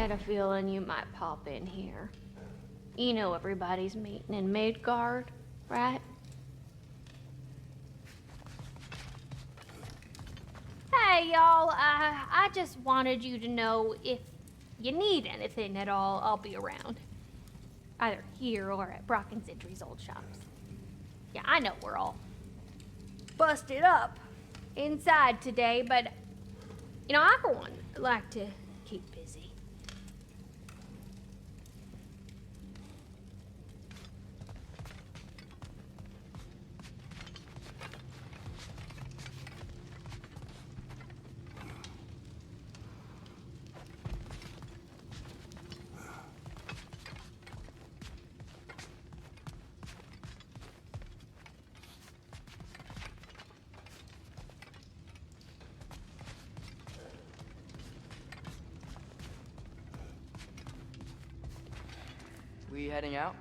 had a feeling you might pop in here. You know everybody's meeting in Midgard, right? Hey, y'all, I just wanted you to know if you need anything at all, I'll be around. Either here or at Brock and Sentry's old shops. Yeah, I know we're all busted up inside today, but, you know, I for one like to keep busy. We heading out?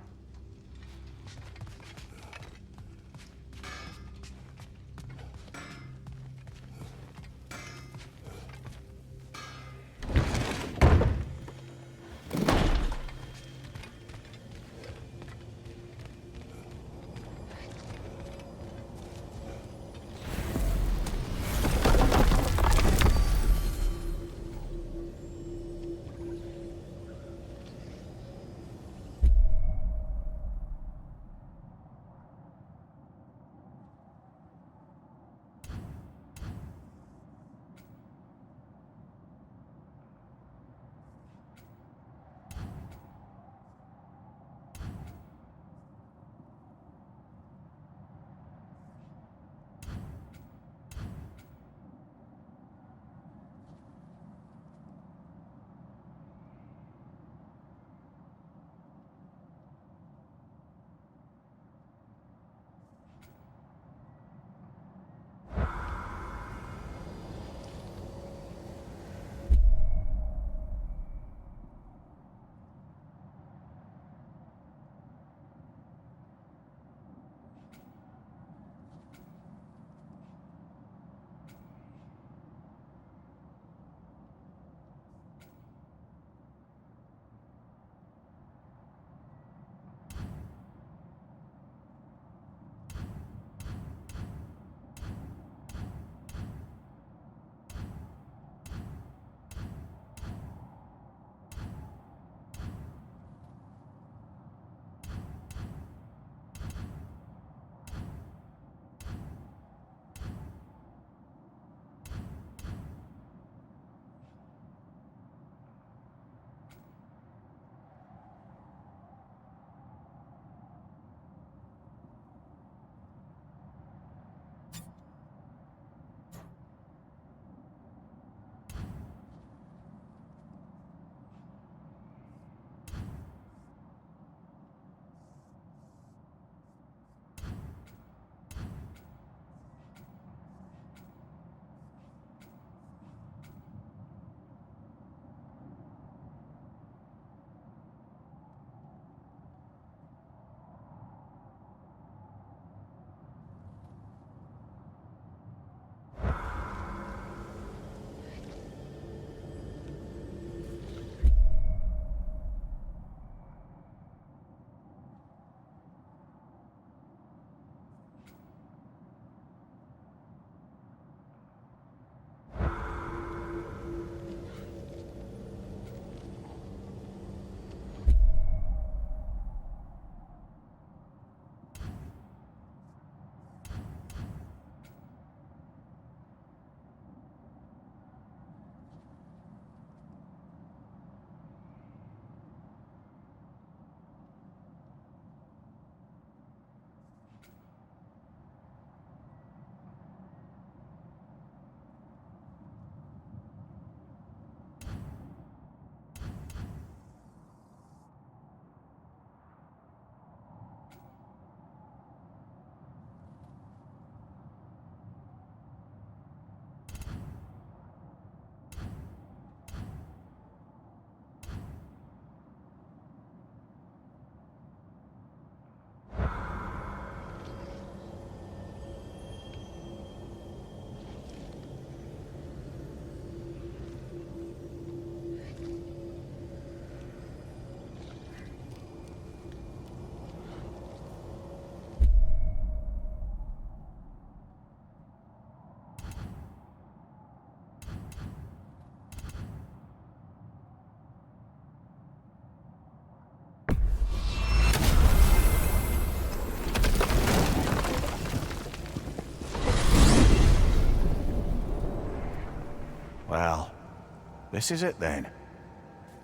This is it then.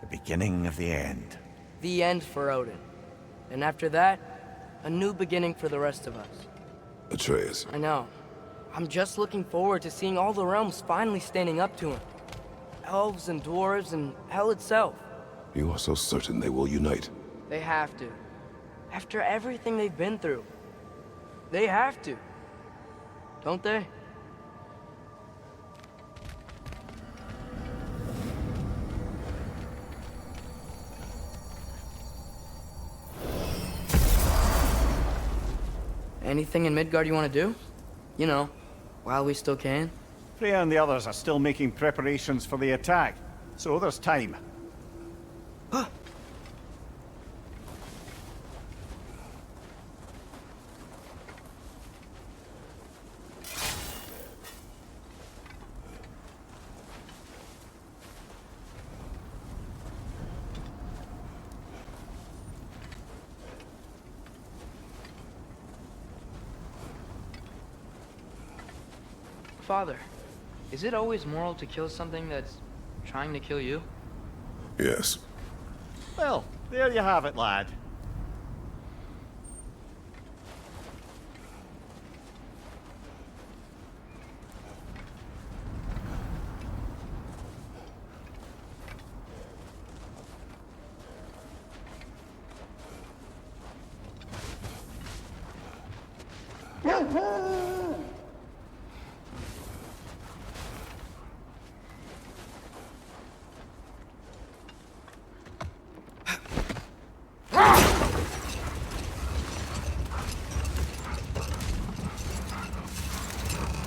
The beginning of the end. The end for Odin. And after that, a new beginning for the rest of us. Atreus, I know. I'm just looking forward to seeing all the realms finally standing up to him. Elves and dwarves and hell itself. you are so certain they will unite. They have to. After everything they've been through. They have to. Don't they? Anything in Midgard you want to do? You know, while we still can. Freya and the others are still making preparations for the attack, so there's time. Father, is it always moral to kill something that's trying to kill you? Yes. Well, there you have it, lad.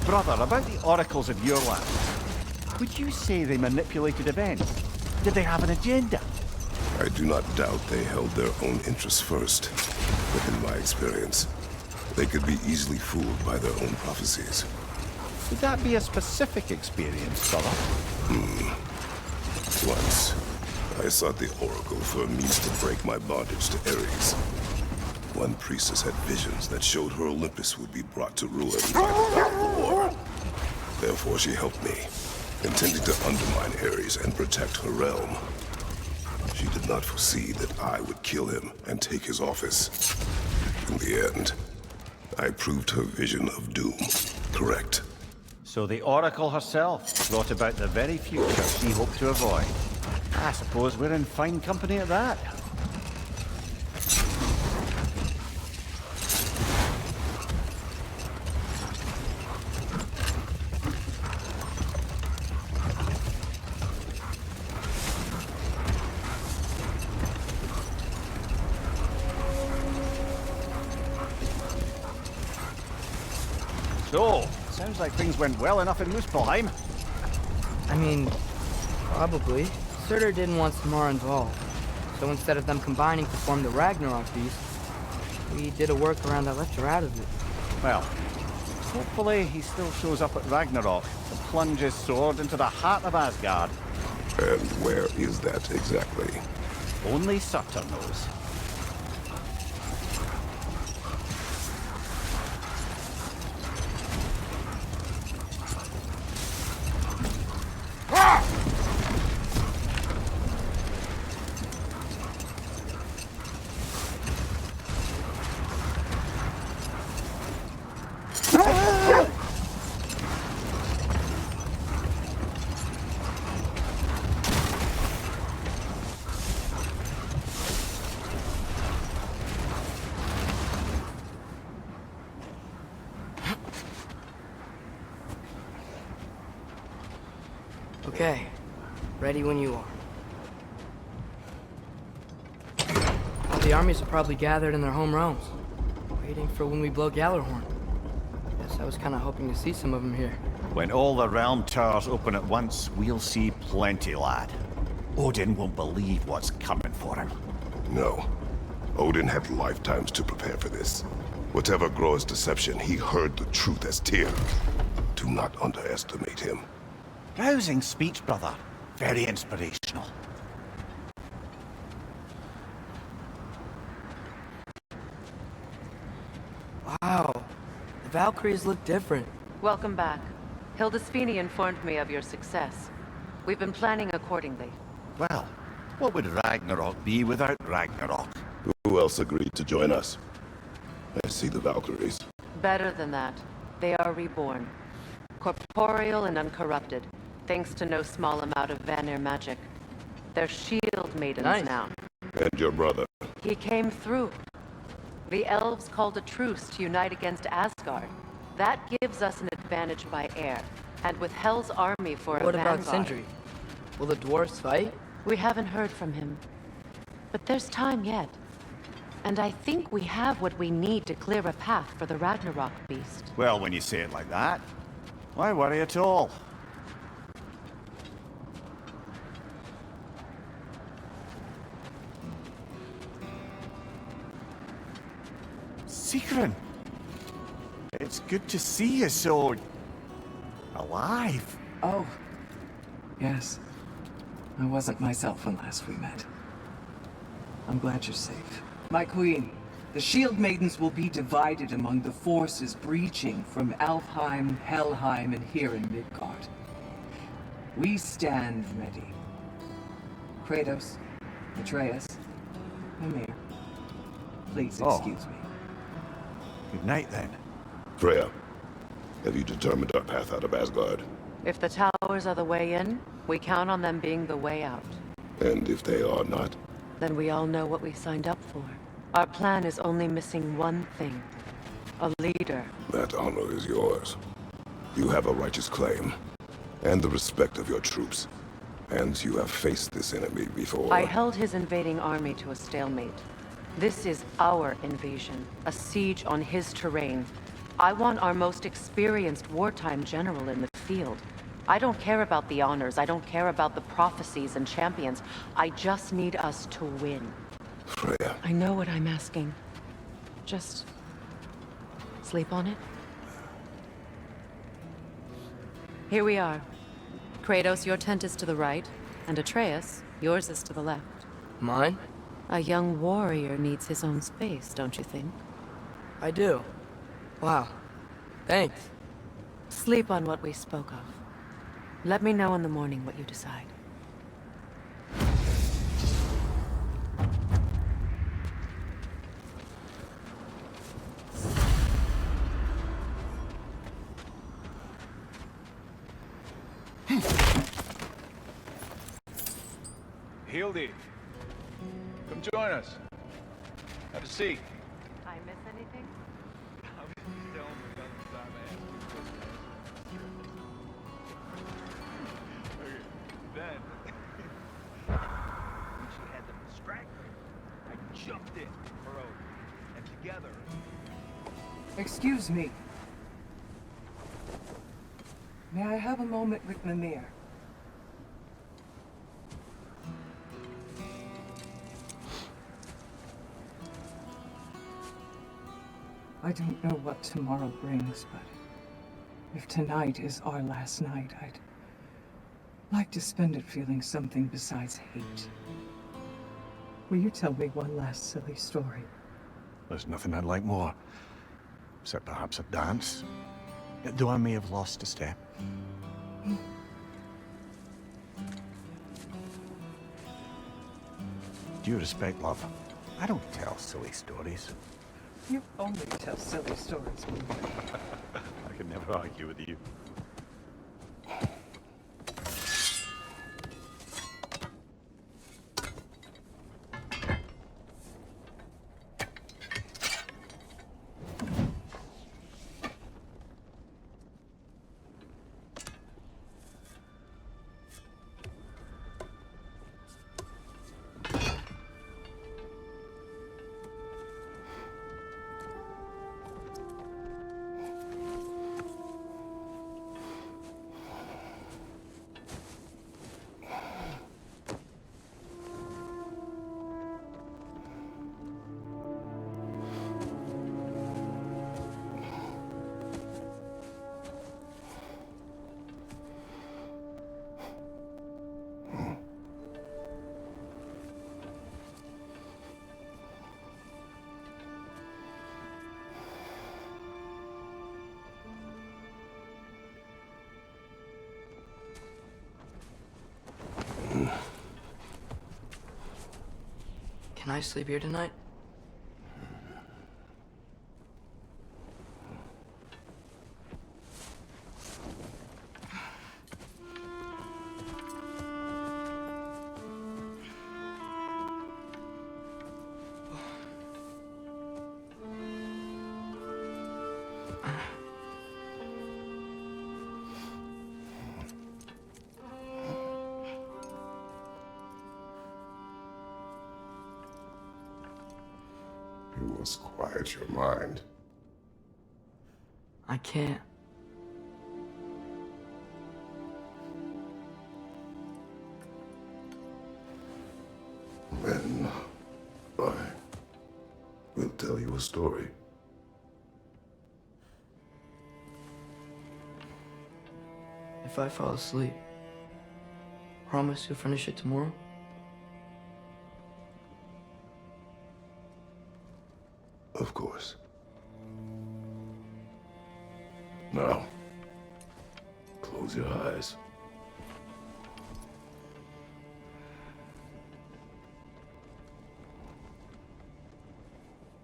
Brother, about the oracles of your land, would you say they manipulated events? Did they have an agenda? I do not doubt they held their own interests first. But in my experience, they could be easily fooled by their own prophecies. Would that be a specific experience, brother? Once, I sought the Oracle for a means to break my bondage to Ares. One priestess had visions that showed her Olympus would be brought to ruin without war. Therefore, she helped me, intending to undermine Ares and protect her realm. She did not foresee that I would kill him and take his office. In the end, I proved her vision of doom correct. So the Oracle herself brought about the very future she hoped to avoid. I suppose we're in fine company at that. So, sounds like things went well enough in Muspelheim. I mean, probably. Surtur didn't want Samara involved. So instead of them combining to form the Ragnarok beast, we did a workaround that left her out of it. Well, hopefully he still shows up at Ragnarok to plunge his sword into the heart of Asgard. And where is that exactly? Only Surtur knows. Okay, ready when you are. All the armies are probably gathered in their home realms, waiting for when we blow Gjallarhorn. Guess I was kind of hoping to see some of them here. When all the realm towers open at once, we'll see plenty, lad. Odin won't believe what's coming for him. No. Odin had lifetimes to prepare for this. Whatever Groa's deception, he heard the truth as Tyr. Do not underestimate him. Rousing speech, brother. Very inspirational. Wow, the Valkyries look different. Welcome back. Hildisvini informed me of your success. We've been planning accordingly. Well, what would Ragnarok be without Ragnarok? Who else agreed to join us? I see the Valkyries. Better than that. They are reborn. Corporeal and uncorrupted, thanks to no small amount of Vanir magic. They're shield maidens Nice. now. And your brother. He came through. The elves called a truce to unite against Asgard. That gives us an advantage by air, and with Hell's army for What a about vanguard. Sindri? Will the dwarves fight? We haven't heard from him. But there's time yet. And I think we have what we need to clear a path for the Ragnarok beast. Well, when you say it like that, why worry at all? Sigrun! It's good to see you so... alive. Oh, yes. I wasn't myself when last we met. I'm glad you're safe. My queen, the Shield Maidens will be divided among the forces breaching from Alfheim, Helheim, and here in Midgard. We stand ready. Kratos, Atreus, Mimir, please excuse me. Good night, then. Freya, have you determined our path out of Asgard? If the towers are the way in, we count on them being the way out. And if they are not? Then we all know what we signed up for. Our plan is only missing one thing. A leader. That honor is yours. You have a righteous claim, and the respect of your troops. And you have faced this enemy before. I held his invading army to a stalemate. This is our invasion, a siege on his terrain. I want our most experienced wartime general in the field. I don't care about the honors, I don't care about the prophecies and champions. I just need us to win. Freya. I know what I'm asking. Just... sleep on it? Here we are. Kratos, your tent is to the right, and Atreus, yours is to the left. Mine? A young warrior needs his own space, don't you think? I do. Wow. Thanks. Sleep on what we spoke of. Let me know in the morning what you decide. Hildy, come join us. Have a seat. I miss anything? I was just telling the other time I asked you a question. Okay, then, when she had them distracted, I jumped in her over, and together, Excuse me. May I have a moment with Mimir? I don't know what tomorrow brings, but if tonight is our last night, I'd like to spend it feeling something besides hate. Will you tell me one last silly story? There's nothing I'd like more. Except perhaps a dance. Though I may have lost a step. Due respect, love. I don't tell silly stories. You only tell silly stories, Mimir. I can never argue with you. Can I sleep here tonight? You must quiet your mind. I can't. Then I will tell you a story. If I fall asleep, promise you'll finish it tomorrow? Of course. Now, close your eyes.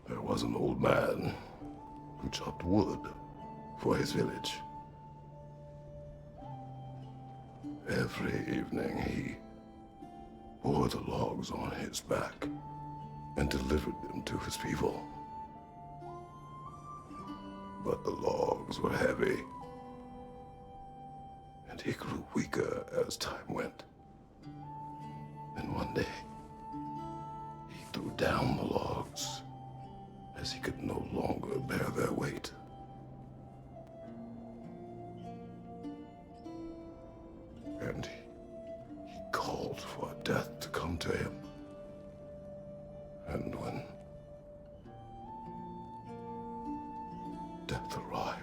There was an old man who chopped wood for his village. Every evening he bore the logs on his back and delivered them to his people. But the logs were heavy, and he grew weaker as time went. And one day, he threw down the logs as he could no longer bear their weight. And he called for death to come to him. And when death arrived,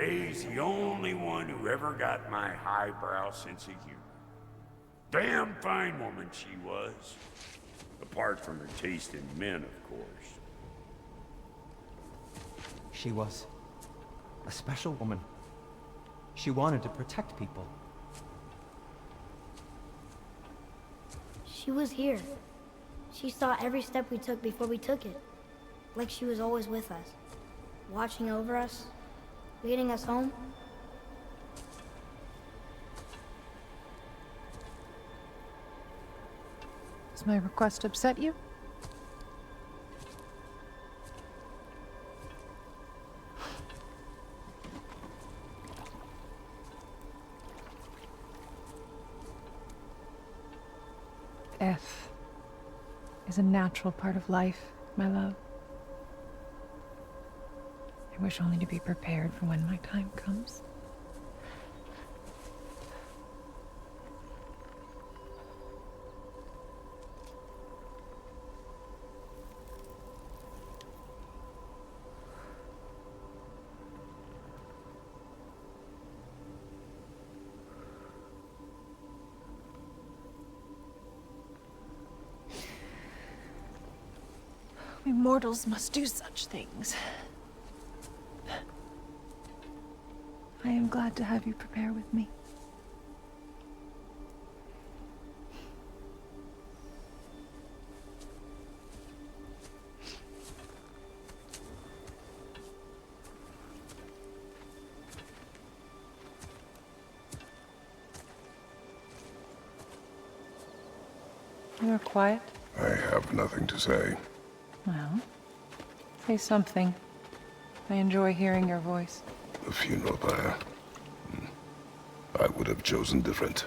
He's the only one who ever got my highbrow sense of humor. Damn fine woman she was. Apart from her taste in men, of course. She was a special woman. She wanted to protect people. She was here. She saw every step we took before we took it. Like she was always with us. Watching over us. Leading us home. Does my request upset you? Death is a natural part of life, my love. I wish only to be prepared for when my time comes. We mortals must do such things. I am glad to have you prepare with me. You're quiet. I have nothing to say. Well, say something. I enjoy hearing your voice. The funeral pyre. I would have chosen different.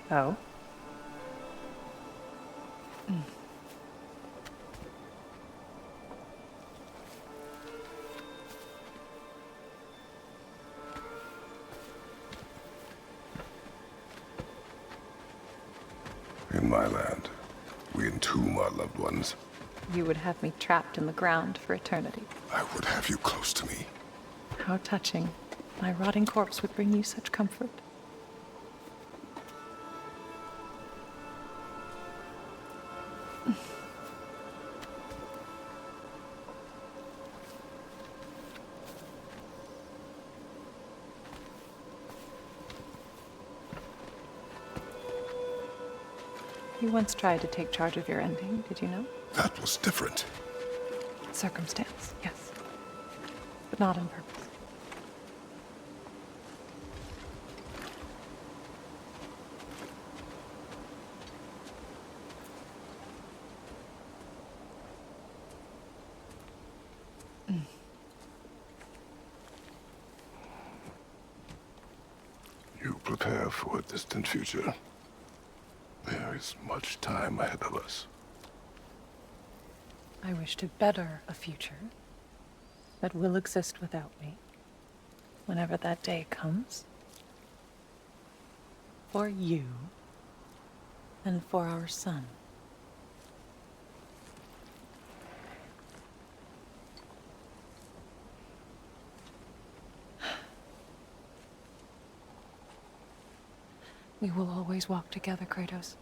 Oh? In my land, we entomb our loved ones. You would have me trapped in the ground for eternity. I would have you close to me. How touching. My rotting corpse would bring you such comfort. You once tried to take charge of your ending, did you know? That was different. Circumstance, yes. But not on purpose. You prepare for a distant future. There is much time ahead of us. I wish to better a future that will exist without me, whenever that day comes. For you, and for our son. We will always walk together, Kratos.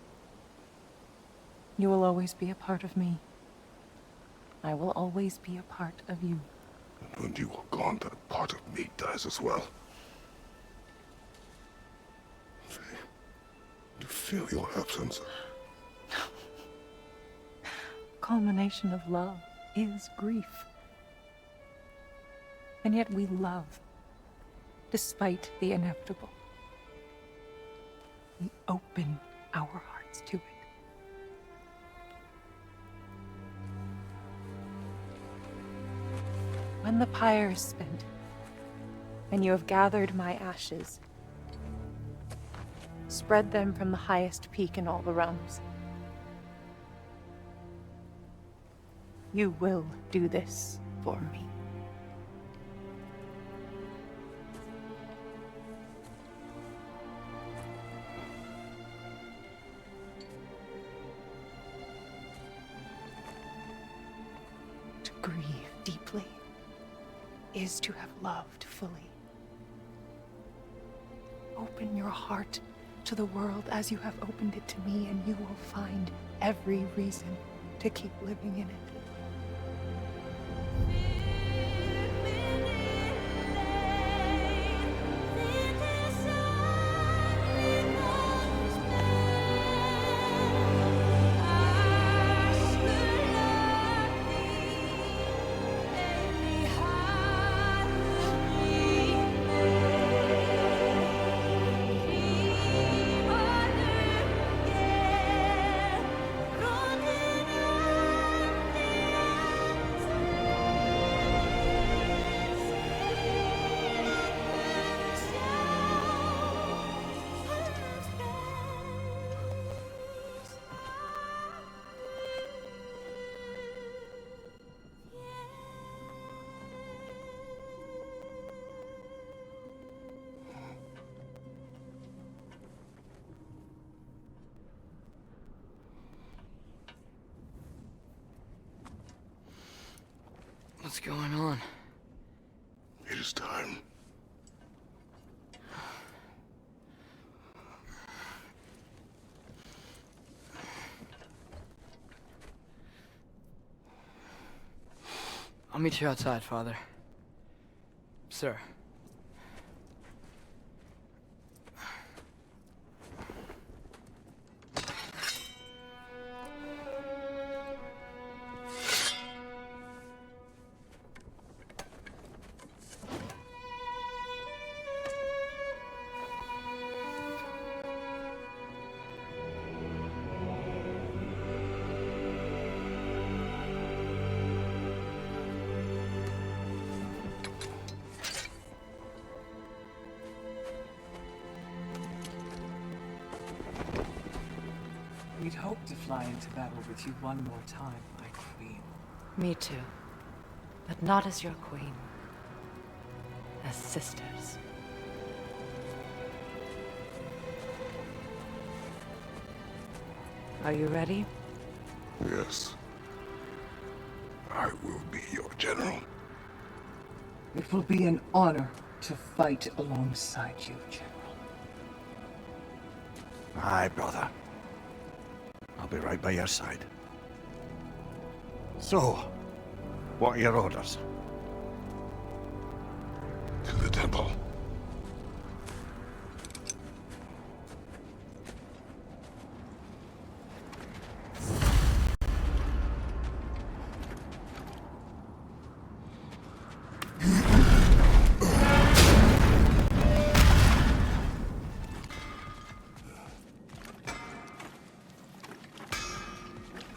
You will always be a part of me. I will always be a part of you. And when you are gone, that part of me dies as well. To feel your absence. Culmination of love is grief. And yet we love, despite the inevitable. We open our hearts to it. When the pyre is spent, and you have gathered my ashes, spread them from the highest peak in all the realms. You will do this for me. To grieve deeply is to have loved fully. Open your heart to the world as you have opened it to me, and you will find every reason to keep living in it. What's going on? It is time. I'll meet you outside, Father. Sir. We'd hoped to fly into battle with you one more time, my queen. Me too. But not as your queen. As sisters. Are you ready? Yes. I will be your general. It will be an honor to fight alongside you, General. Aye, brother. I'll be right by your side. So, what are your orders? To the temple.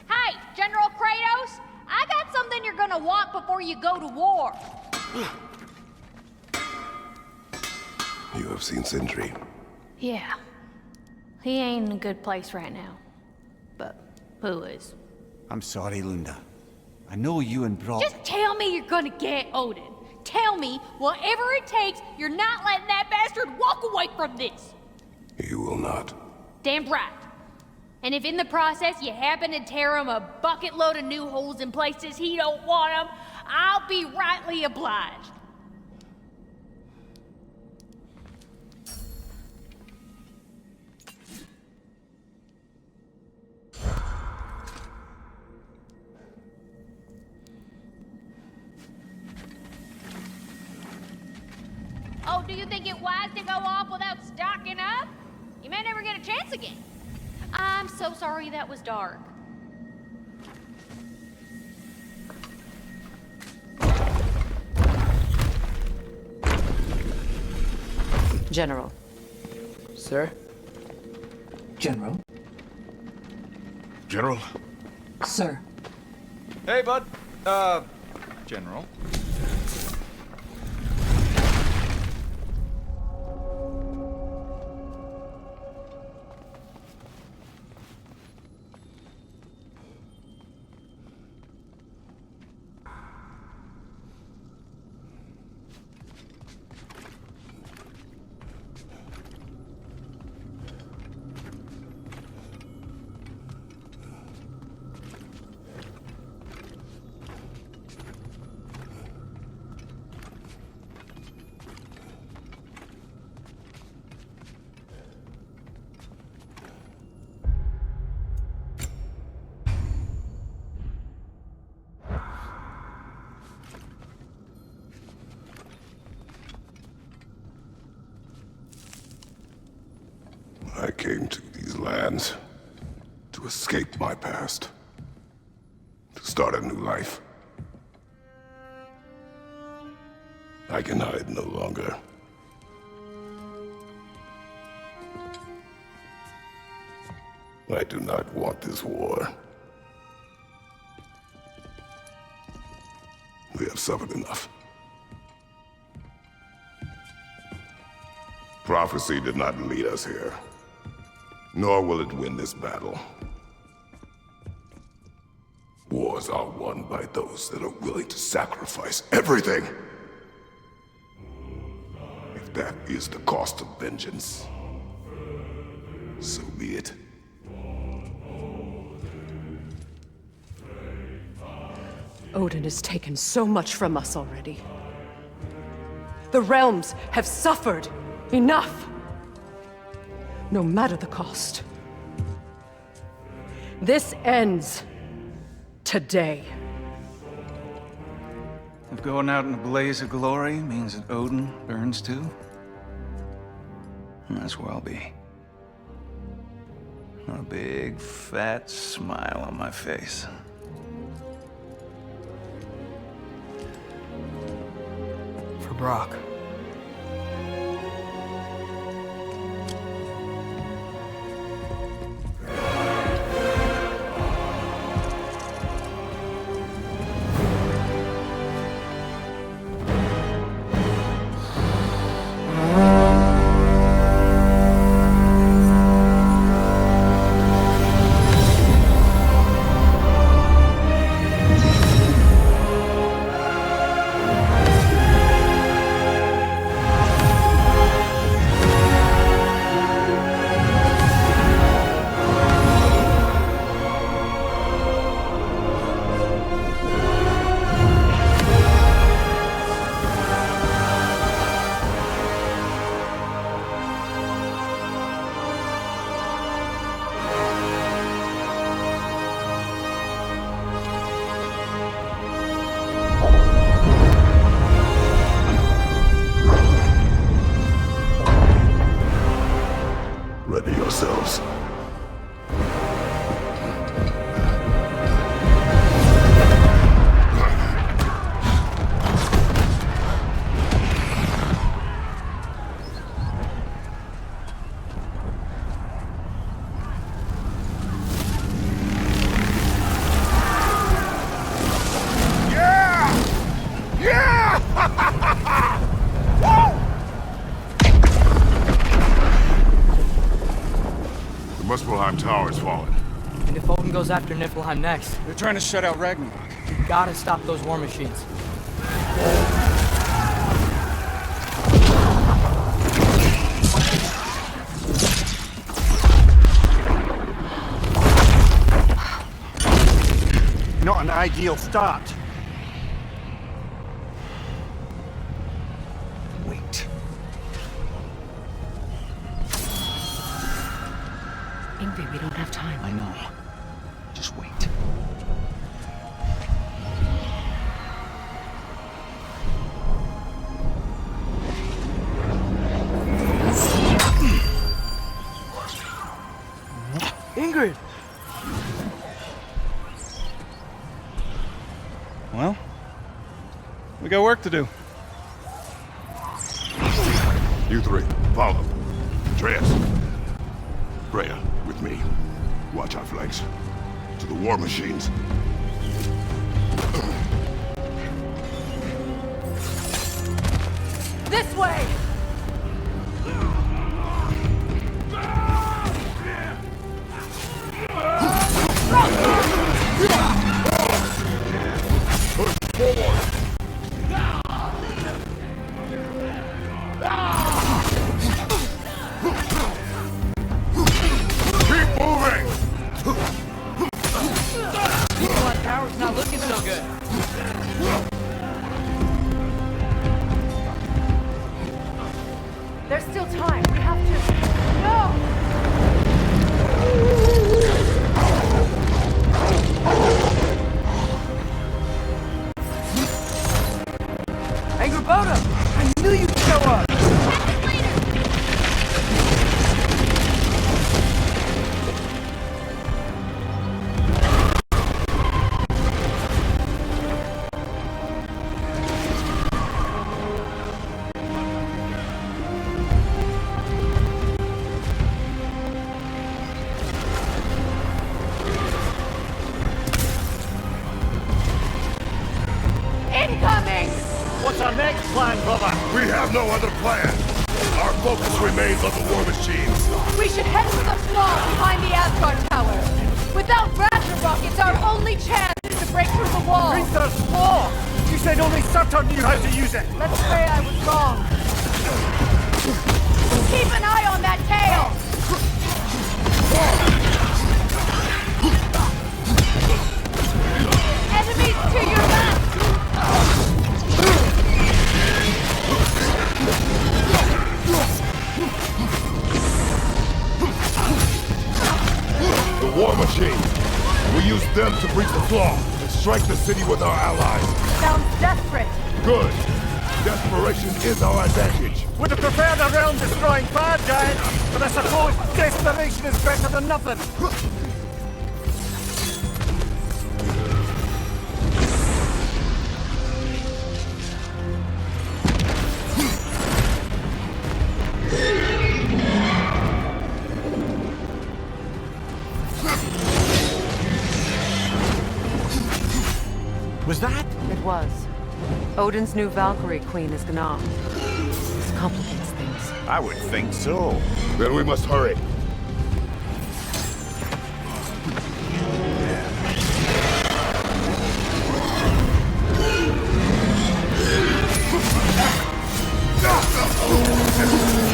Hey, General Kratos! I got something you're gonna want before you go to war. You have seen Sindri. Yeah. He ain't in a good place right now. But who is? I'm sorry, Lunda. I know you and Brock... Just tell me you're gonna get Odin. Tell me, whatever it takes, you're not letting that bastard walk away from this. You will not. Damn right. And if in the process you happen to tear him a bucket load of new holes in places he don't want them, I'll be rightly obliged. Oh, do you think it wise to go off without stocking up? You may never get a chance again. I'm so sorry that was dark. General. Sir? General? General? Sir. Hey, bud. General. I came to these lands to escape my past, to start a new life. I can hide no longer. I do not want this war. We have suffered enough. Prophecy did not lead us here, nor will it win this battle. Wars are won by those that are willing to sacrifice everything. If that is the cost of vengeance, so be it. Odin has taken so much from us already. The realms have suffered enough. No matter the cost. This ends today. If going out in a blaze of glory means that Odin burns too, that's where I'll be. A big, fat smile on my face. For Brock. tower's fallen. And if Odin goes after Niflheim next, They're trying to shut out Ragnarok. we gotta stop those war machines. Not an ideal start. Wait. Ingrid, we don't have time. I know. Just wait. Ingrid! Well, we got work to do. You three, follow. Atreus. Freya, with me. Watch our flanks. To the war machines. This way! Keep moving! That tower's not looking so good. There's still time. We have to... No! Angrboda! I knew you'd show up! Incoming! What's our next plan, brother? We have no other plan. Our focus remains on the war machines. We should head for the flaw behind the Asgard Tower. Without Ragnarok, it's our only chance to break through the wall. Rita's flaw! You said only Saturn knew how to use it! Let's say I was wrong. Keep an eye on that tail! Enemies to your left! The war machines. We use them to breach the flaw and strike the city with our allies. Sounds desperate. Good. Desperation is our advantage. Would have preferred a realm-destroying bad guy, but I suppose desperation is better than nothing. Was that? It was. Odin's new Valkyrie queen is Gna. This complicates things. I would think so. Then we must hurry.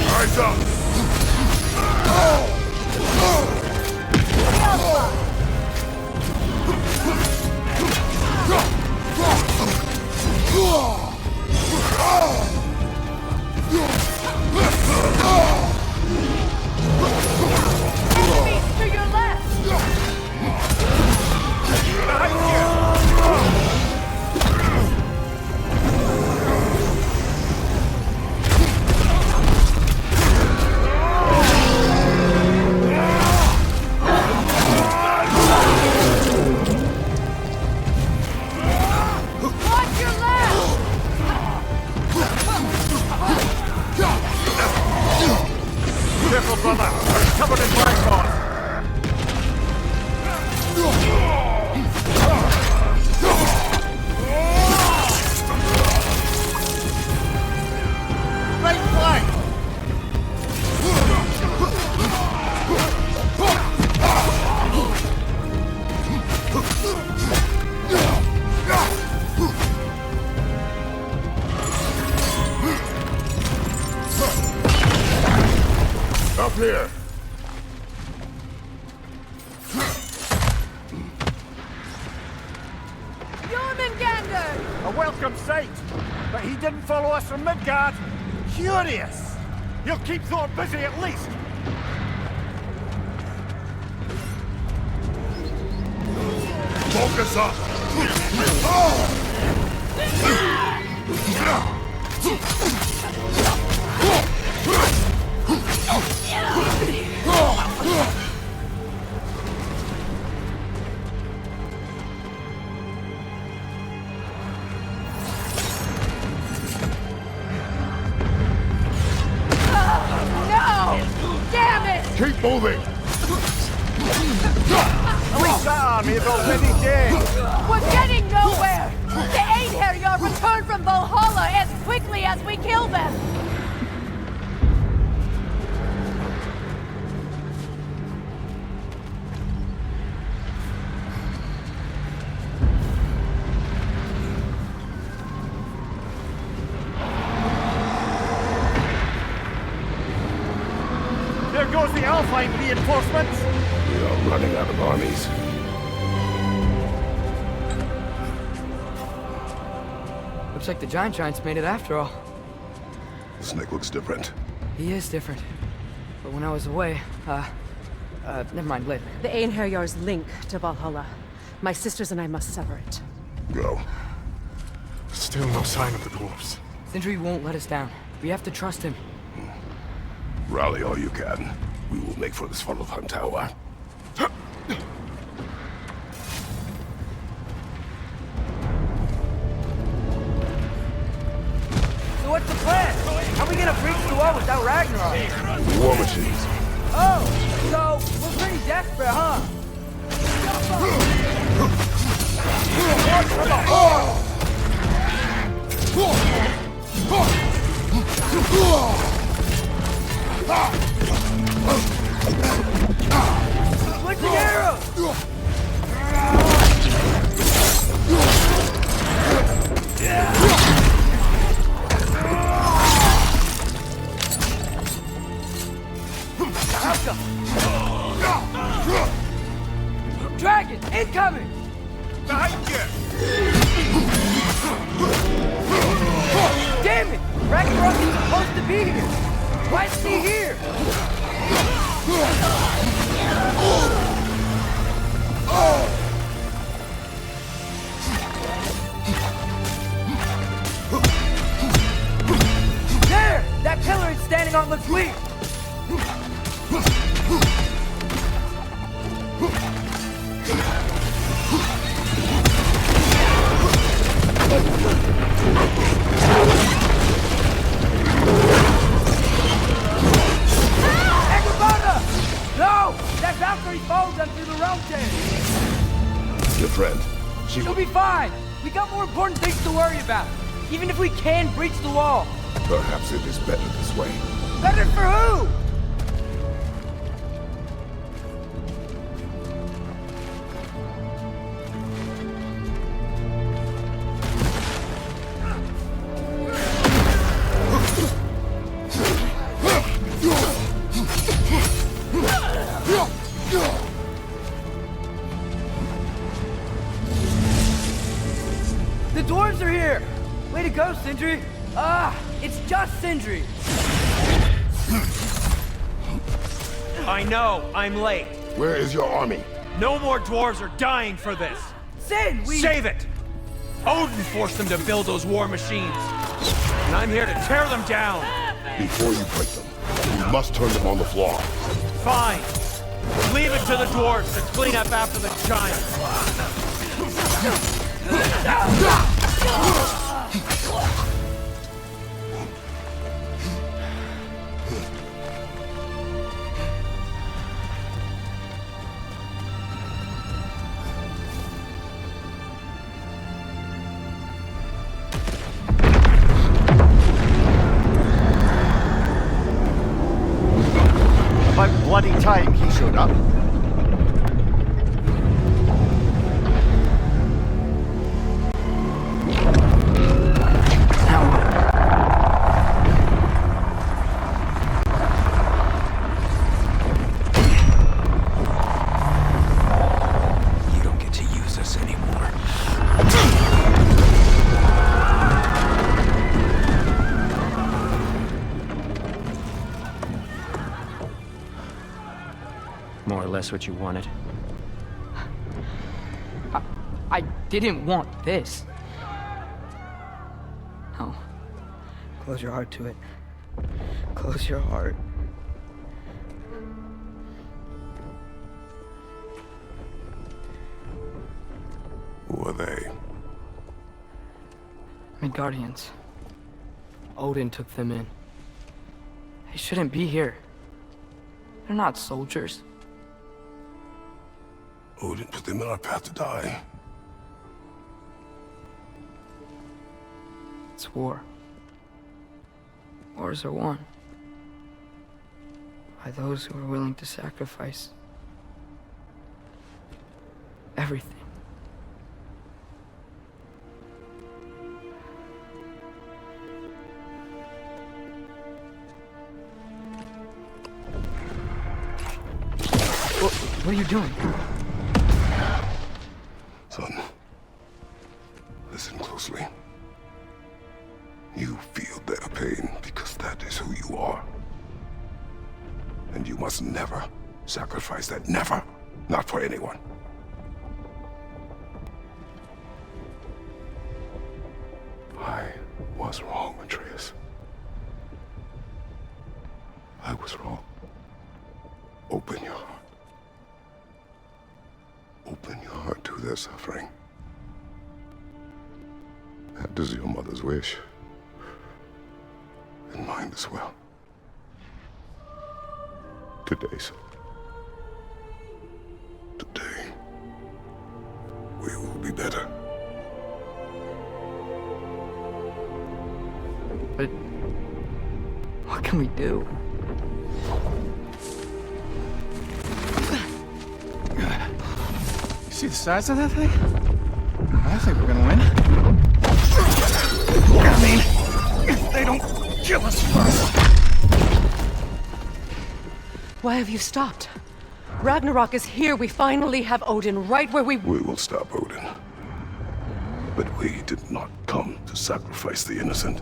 Eyes up! A welcome sight, but he didn't follow us from Midgard. Curious. He'll keep Thor busy at least. Focus up! Keep moving! That army is already dead. We're getting nowhere! The Einherjar return from Valhalla as quickly as we kill them! There goes the Alpine reinforcements. We are running out of armies. Looks like the giant's made it after all. Snake looks different. He is different. But when I was away, never mind, later. The Einherjar's link to Valhalla. My sisters and I must sever it. Go. Still no sign of the dwarves. Sindri won't let us down. We have to trust him. Rally all you can. We will make for this Svartalfheim tower. So what's the plan? How are we gonna breach the wall without Ragnarok? War machines. Oh, so we're pretty desperate, huh? Switching arrows! Dragon, incoming! Behind you! Damn it! Ragnarok is supposed to be here! Why is he here? There! That pillar it's standing on looks weak! No! That Valkyrie followed them through the rotate! Your friend. She'll be fine! We got more important things to worry about! Even if we can breach the wall! Perhaps it is better this way. Better for who? The dwarves are here! Way to go, Sindri! It's just Sindri! I know, I'm late. Where is your army? No more dwarves are dying for this. Sin, we... Save it! Odin forced them to build those war machines. And I'm here to tear them down. Before you break them, you must turn them on the floor. Fine. Leave it to the dwarves to clean up after the giants. About bloody time he showed up. less what you wanted. I didn't want this. No. Close your heart to it. Close your heart. Who are they? Midgardians. Odin took them in. They shouldn't be here. They're not soldiers. Odin put them in our path to die. It's war. Wars are won by those who are willing to sacrifice everything. What are you doing? Son, listen closely. You feel their pain because that is who you are. And you must never sacrifice that. Never. Not for anyone. I was wrong, Atreus. I was wrong. Open your heart. Open your heart to their suffering. That is your mother's wish. And mine as well. Today, son. Today, we will be better. But what can we do? See the size of that thing? I think we're gonna win. I mean, if they don't kill us first. Why have you stopped? Ragnarok is here. We finally have Odin right where we... We will stop Odin. But we did not come to sacrifice the innocent.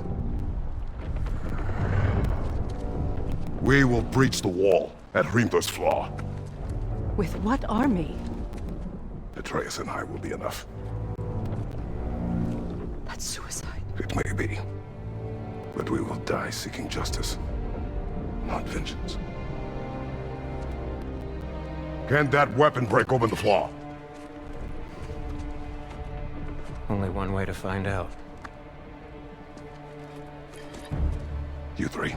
We will breach the wall at Hrimthur's Flaw. With what army? Atreus and I will be enough. That's suicide. It may be. But we will die seeking justice, not vengeance. Can that weapon break open the flaw? Only one way to find out. You three.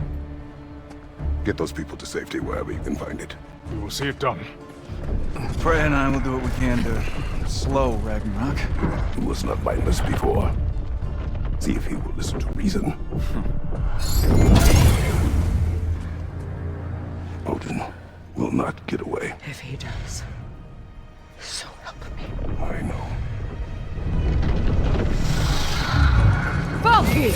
Get those people to safety wherever you can find it. We will see it done. Freya and I will do what we can to slow Ragnarok. He was not mindless before. See if he will listen to reason. Odin will not get away. If he does, so help me. I know. Valky!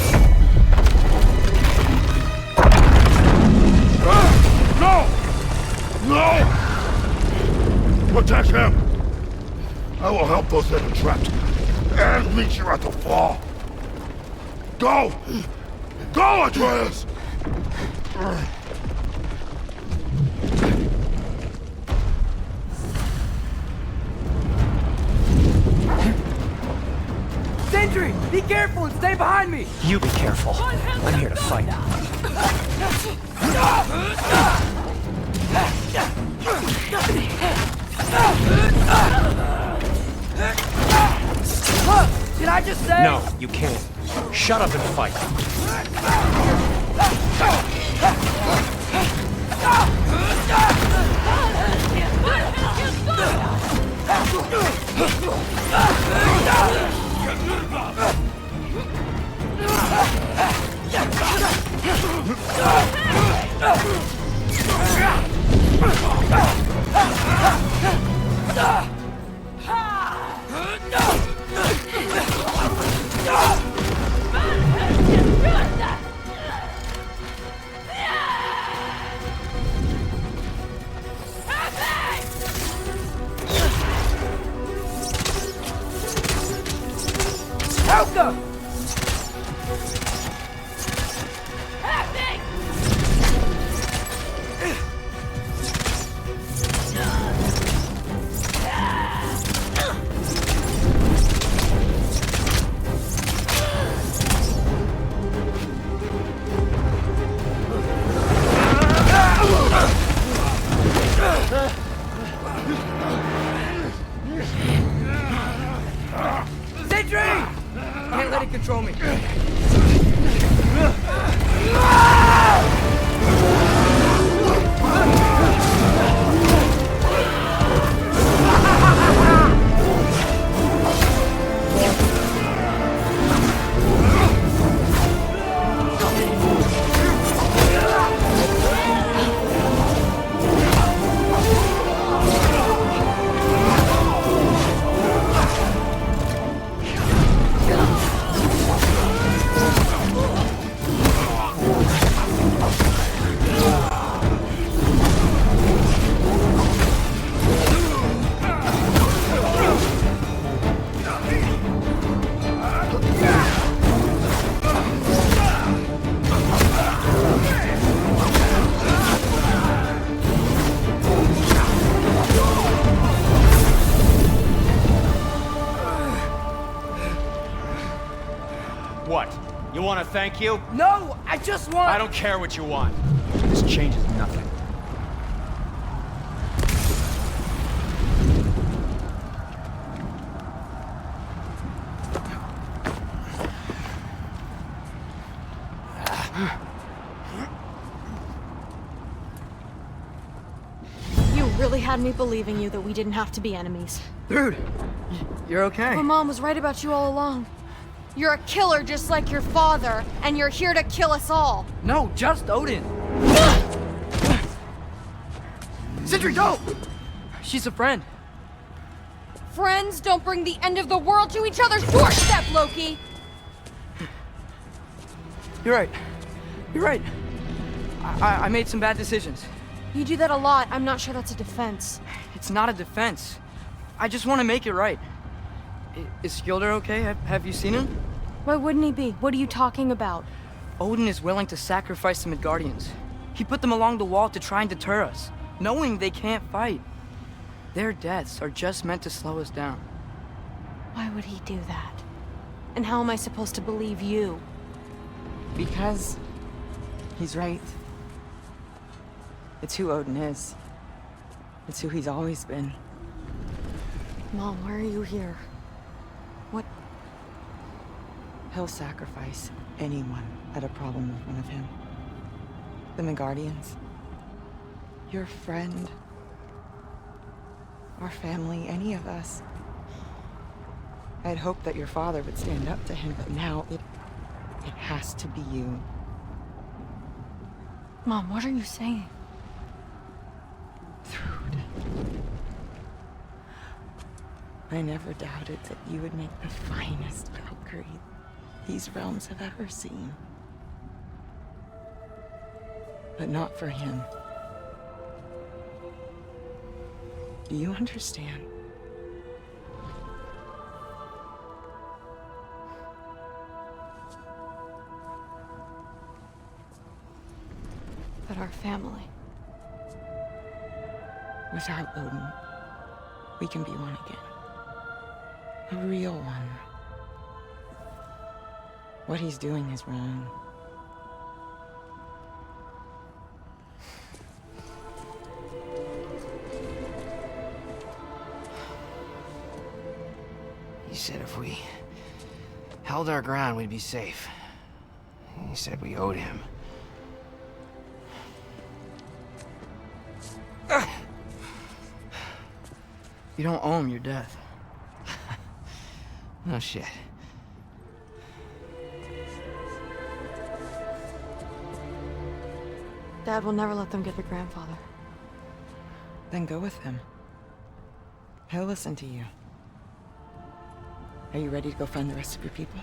No! No! Protect him! I will help those that are trapped. And meet you at the fall. Go! Go, Atreus! Sentry! Be careful and stay behind me! You be careful. I'm here to fight. Did I just say? No, you can't. Shut up and fight. Help them! can't control me. What? You want to thank you? No, I just want... I don't care what you want. This changes nothing. You really had me believing you that we didn't have to be enemies. Dude, you're okay. My mom was right about you all along. You're a killer just like your father, and you're here to kill us all. No, just Odin. Sindri, don't! She's a friend. Friends don't bring the end of the world to each other's doorstep, Loki! You're right. You're right. I made some bad decisions. You do that a lot. I'm not sure that's a defense. It's not a defense. I just want to make it right. Is Skilder okay? Have you seen him? Why wouldn't he be? What are you talking about? Odin is willing to sacrifice the Midgardians. He put them along the wall to try and deter us, knowing they can't fight. Their deaths are just meant to slow us down. Why would he do that? And how am I supposed to believe you? Because he's right. It's who Odin is. It's who he's always been. Mom, why are you here? What? He'll sacrifice anyone at a problem in front of him. The Midgardians. Your friend. Our family, any of us. I had hoped that your father would stand up to him, but now it has to be you. Mom, what are you saying? I never doubted that you would make the finest Valkyrie these realms have ever seen. But not for him. Do you understand? That our family. Without Odin, we can be one again. A real one. What he's doing is wrong. He said if we held our ground, we'd be safe. He said we owed him. You don't owe him your death. No shit. Dad will never let them get their grandfather. Then go with him. He'll listen to you. Are you ready to go find the rest of your people?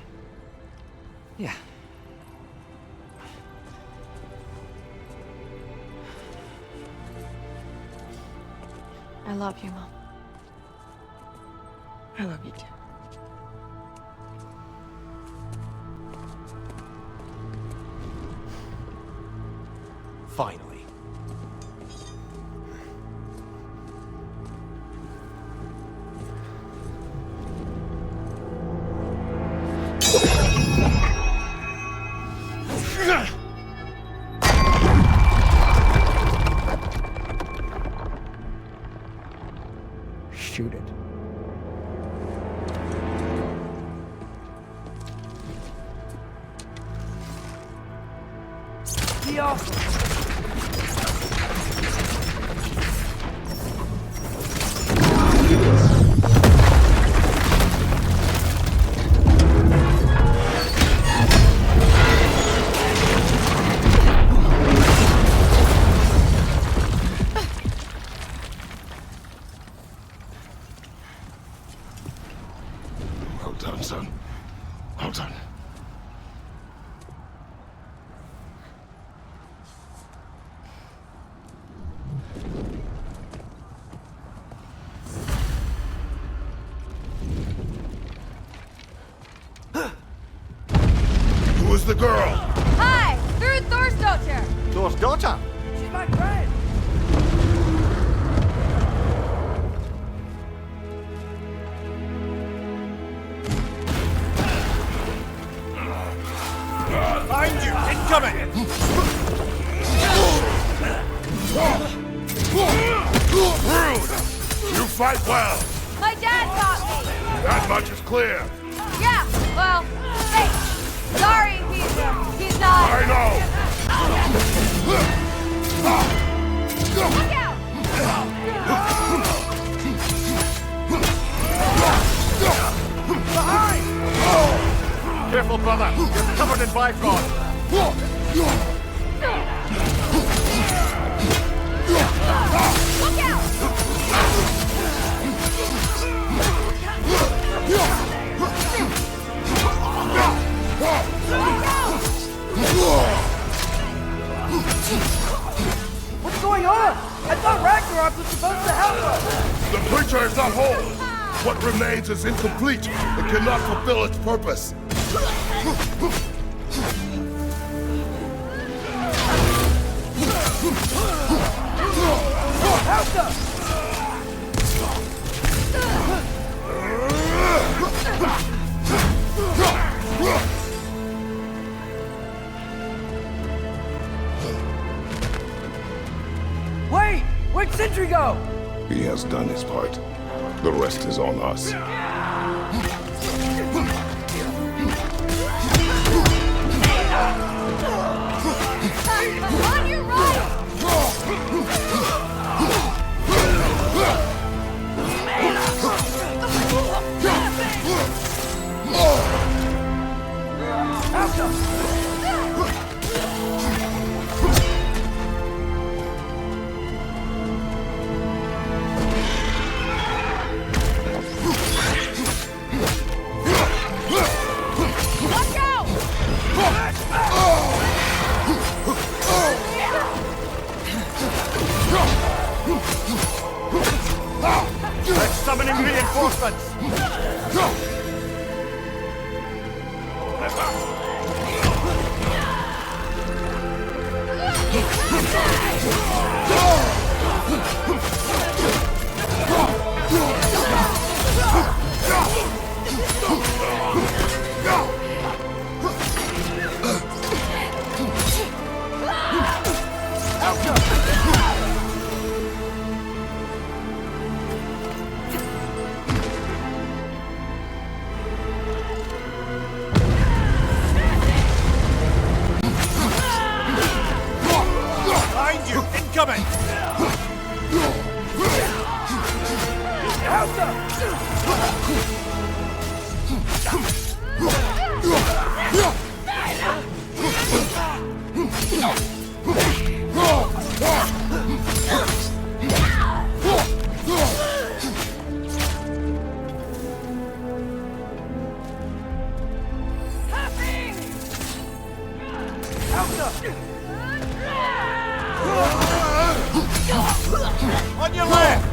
Yeah. I love you, Mom. I love you too. Finally. Shoot it. be awesome. Well done, son. Well done. Who is the girl? Hi! Through Thor's daughter! Thor's daughter? She's my friend. Behind you! Incoming! Rude! You fight well. My dad taught me! That much is clear. Yeah, well, hey! Sorry, he's not... I know. Look out! Careful, brother. You're covered in bifrost. Look out! What's going on? I thought Ragnarok was supposed to help us. The creature is not whole. What remains is incomplete. It cannot fulfill its purpose. Help us! Wait! Where'd Sentry go? He has done his part. The rest is on us. On your right! Watch out! Let's summoning reinforcements. Behind you! Incoming! On your left!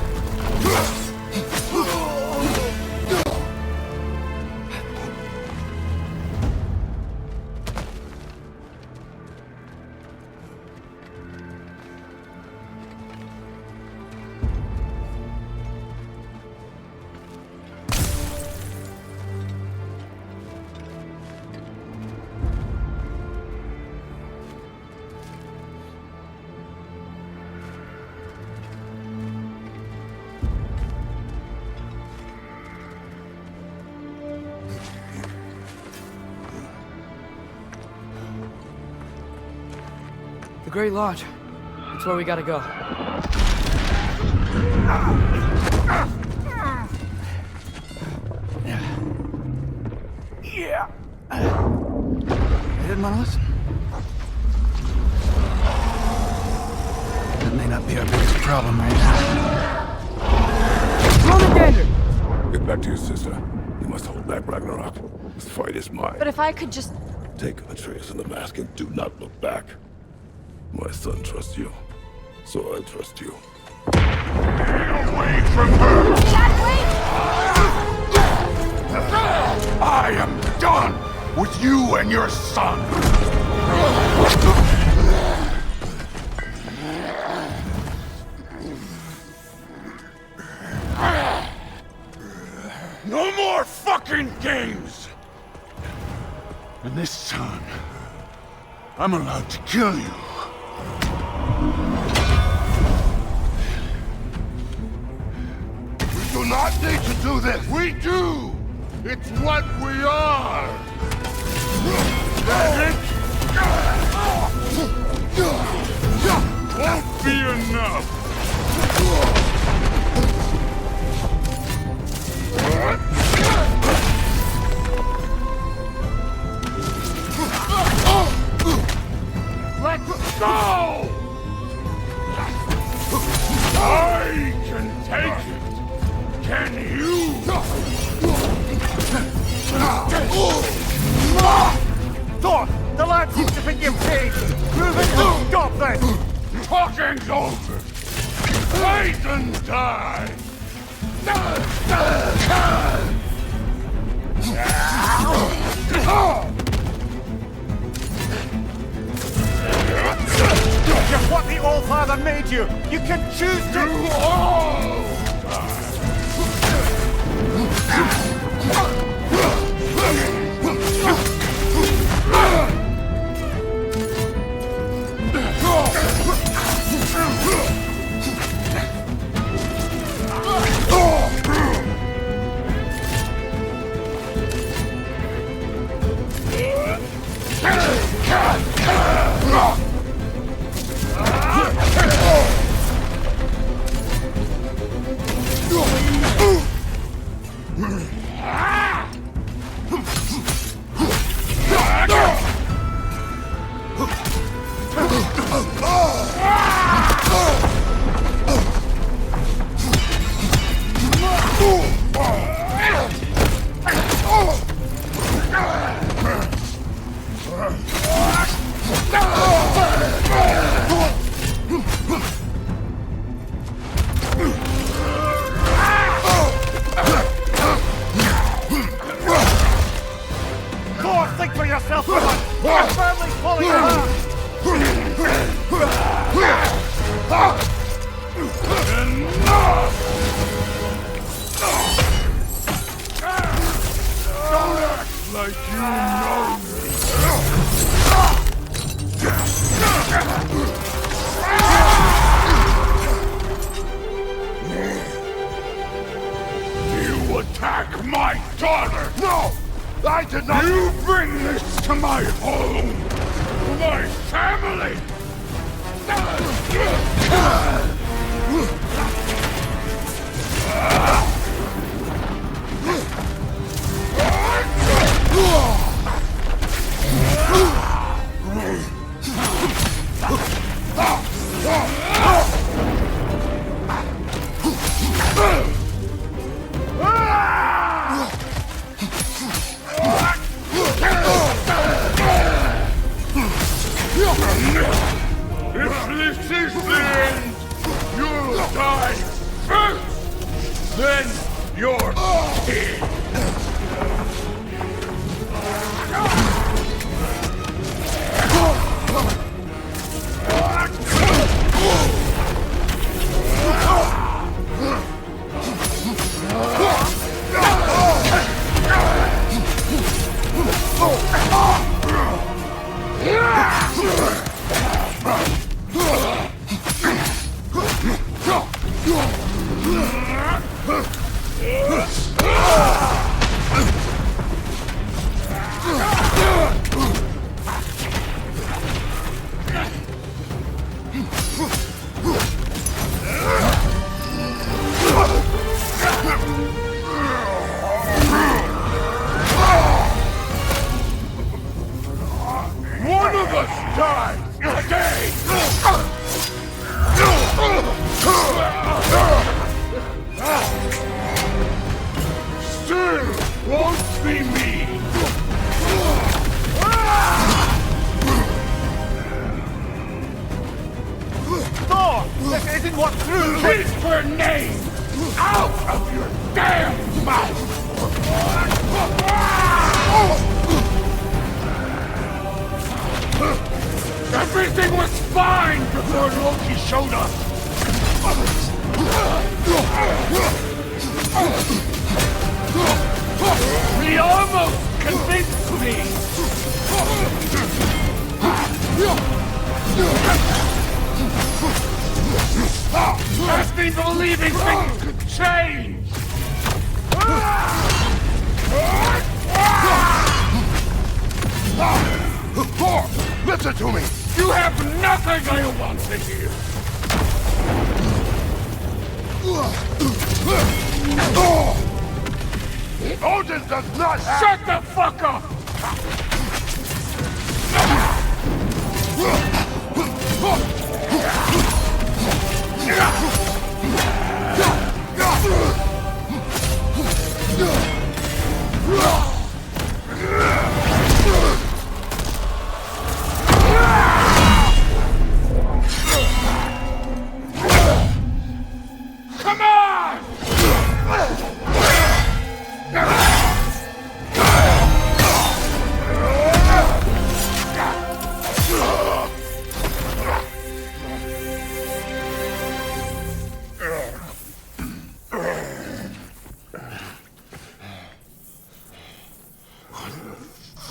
Great Lodge. It's where we gotta go. Yeah. You didn't want to listen? That may not be our biggest problem right now. Get back to your sister. You must hold back Ragnarok. This fight is mine. But if I could just... Take Atreus and the mask and do not look back. My son trusts you, so I trust you. Get away from her! Dad, wait! I am done with you and your son! No more fucking games! And this time, I'm allowed to kill you. We do not need to do this! We do! It's what we are! That it won't be enough! Let's go! I can take it! Can you? Thor! The lad seems to think you've changed! Move it and stop this! Talking's over! Fight and die! Just what the All-Father made you! You can choose to... You all If this is the end, you'll die first! Then Won't be me! Thor! This isn't what true... Keep her name out of your damn mouth! Everything was fine before Loki showed up! He almost convinced me! Has me believing things could change! Thor, listen to me! You have nothing I want to hear! Odin does not have... Shut the fuck up! Come on!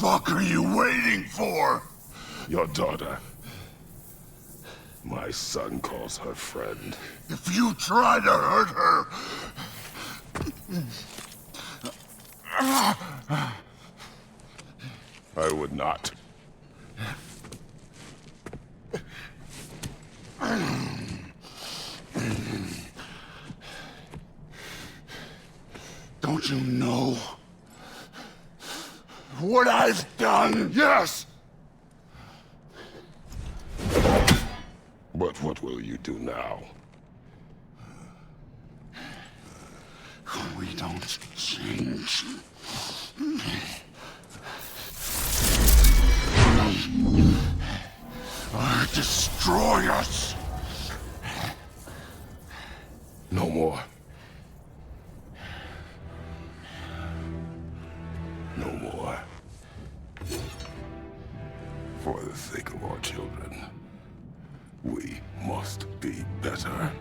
What are you waiting for? Your daughter. My son calls her friend. If you try to hurt her... I would not. Don't you know what I've done? Yes! But what will you do now? We don't change. Or destroy us. No more. No more. For the sake of our children, we must be better.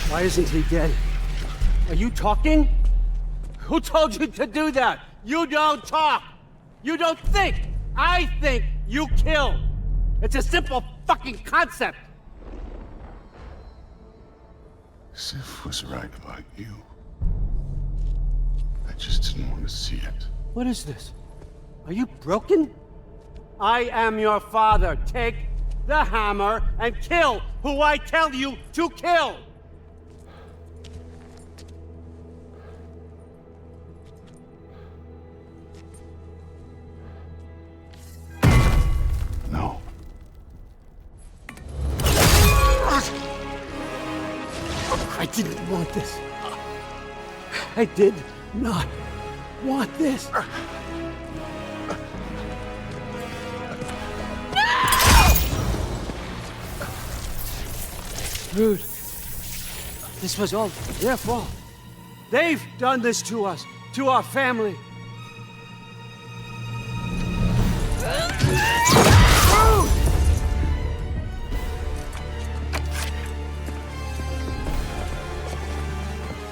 Why isn't he dead? Are you talking? Who told you to do that? You don't talk! You don't think! I think you kill! It's a simple fucking concept! Sif was right about you. I just didn't want to see it. What is this? Are you broken? I am your father. Take the hammer and kill who I tell you to kill! No. I didn't want this. I did not want this. Dude, this was all their fault. They've done this to us, to our family.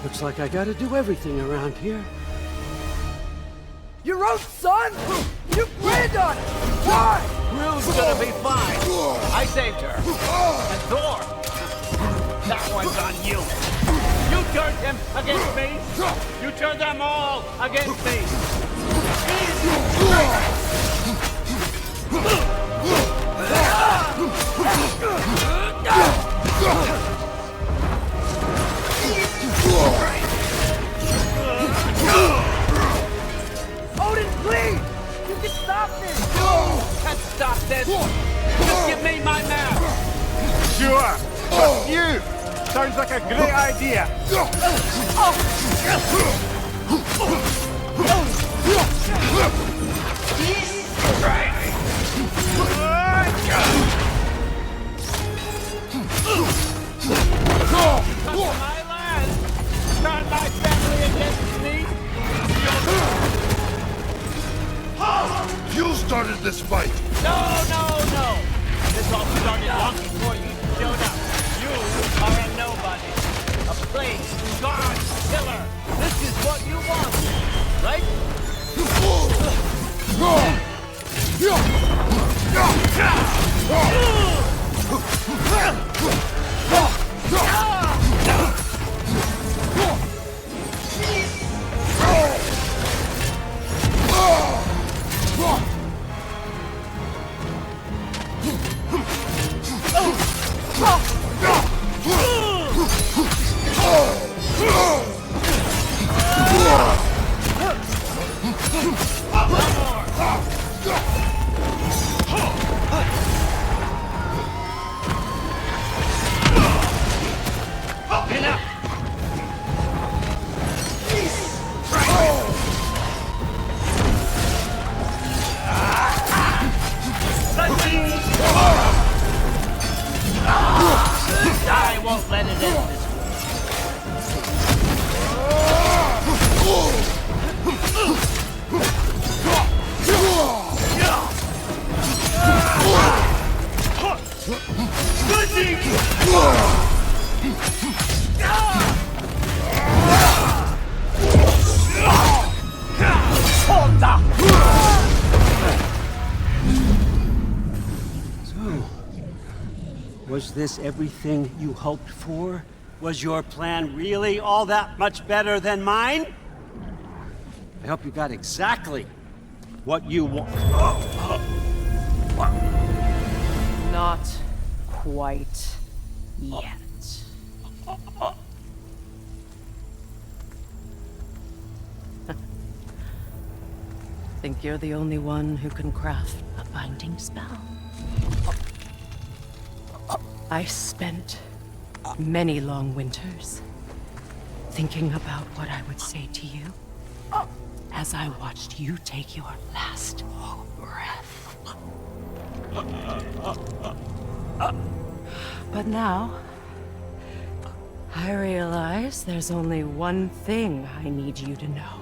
Looks like I gotta do everything around here. Your own son? You planned on it! Why? Rue's gonna be fine. I saved her. And Thor, that one's on you. You turned him against me. You turned them all against me. Sounds like a great idea. My land! Turn my family against me! You started this fight! No! This all started long before you showed up. You are a nobody. A plague, god, killer. This is what you want, right? I won't let it end this Was this everything you hoped for? Was your plan really all that much better than mine? I hope you got exactly what you want. Not quite yet. Think you're the only one who can craft a binding spell? I spent many long winters thinking about what I would say to you as I watched you take your last breath. But now, I realize there's only one thing I need you to know.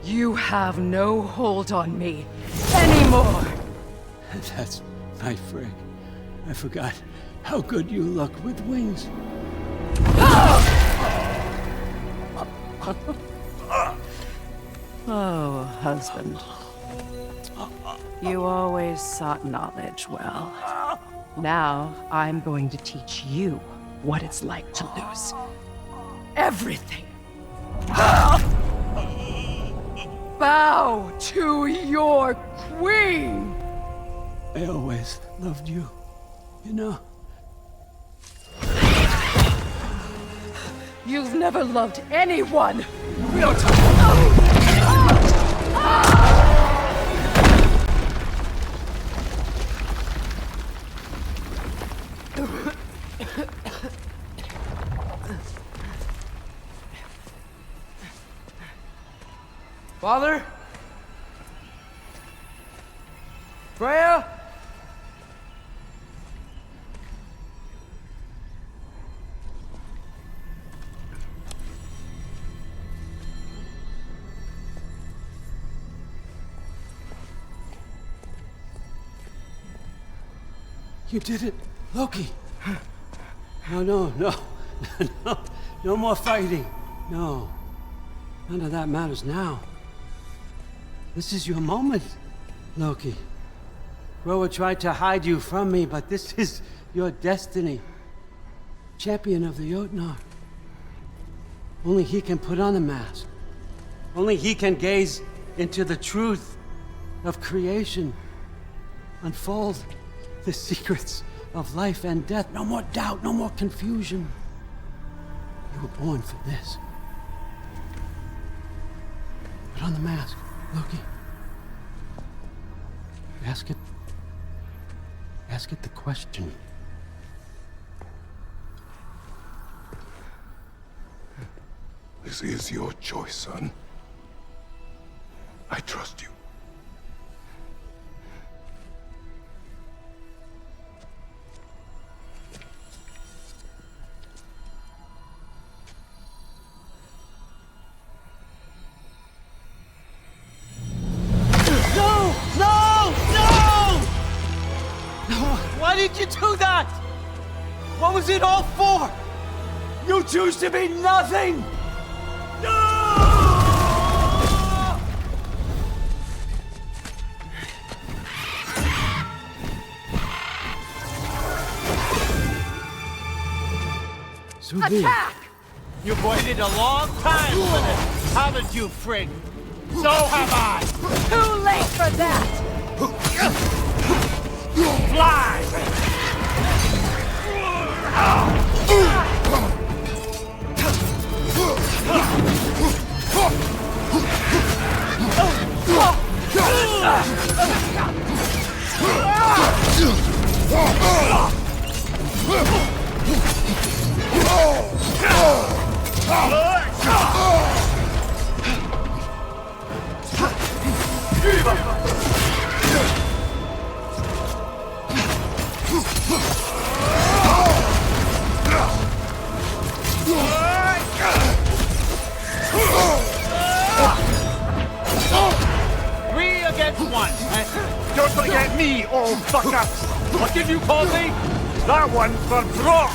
You have no hold on me anymore! That's my Frigg. I forgot how good you look with wings. Oh, husband. You always sought knowledge well. Now, I'm going to teach you what it's like to lose everything. Bow to your queen! I always loved you, you know? You've never loved anyone! Father? Freya? You did it, Loki. No. No more fighting. No. None of that matters now. This is your moment, Loki. Groa tried to hide you from me, but this is your destiny. Champion of the Jotnar. Only he can put on the mask. Only he can gaze into the truth of creation. Unfold the secrets of life and death. No more doubt, no more confusion. You were born for this. Put on the mask, Loki. Ask it the question. This is your choice, son. I trust you. No! No! No! Why did you do that? What was it all for? You choose to be nothing! Attack! You've waited a long time for this, haven't you, Frigg? So have I! Too late for that! Fly! Three against one. Don't forget me, old fucker. What did you call me? That one's for Brock.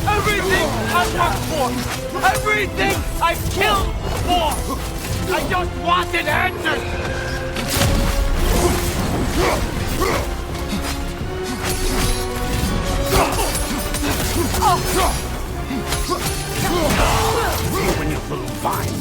Everything I've worked for! Everything I've killed for! I just wanted answers! When you little vine!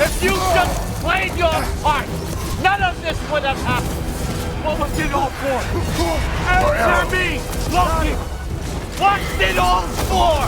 If you just played your part, none of this would have happened. What was it all for? Answer me, Loki! What's it all for?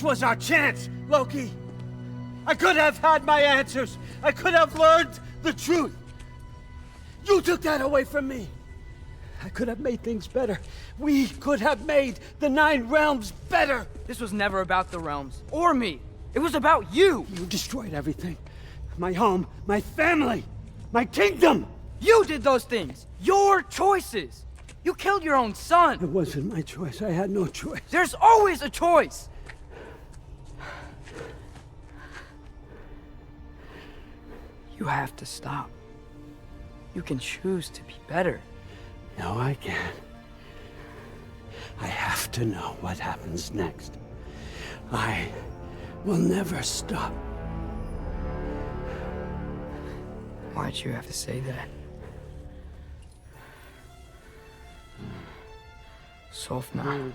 This was our chance, Loki. I could have had my answers. I could have learned the truth. You took that away from me. I could have made things better. We could have made the 9 realms better. This was never about the realms, or me. It was about you. You destroyed everything. My home, my family, my kingdom. You did those things. Your choices. You killed your own son. It wasn't my choice. I had no choice. There's always a choice. You have to stop. You can choose to be better. No, I can't. I have to know what happens next. I will never stop. Why'd you have to say that? Sofna,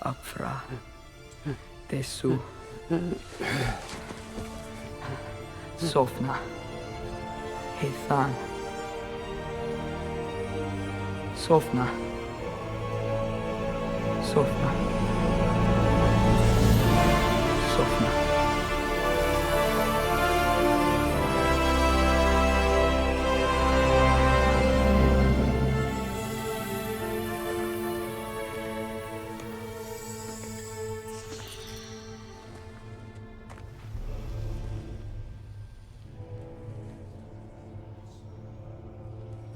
Apfra, Desu. Sofna, Hethan. Sofna. Sofna. Sofna.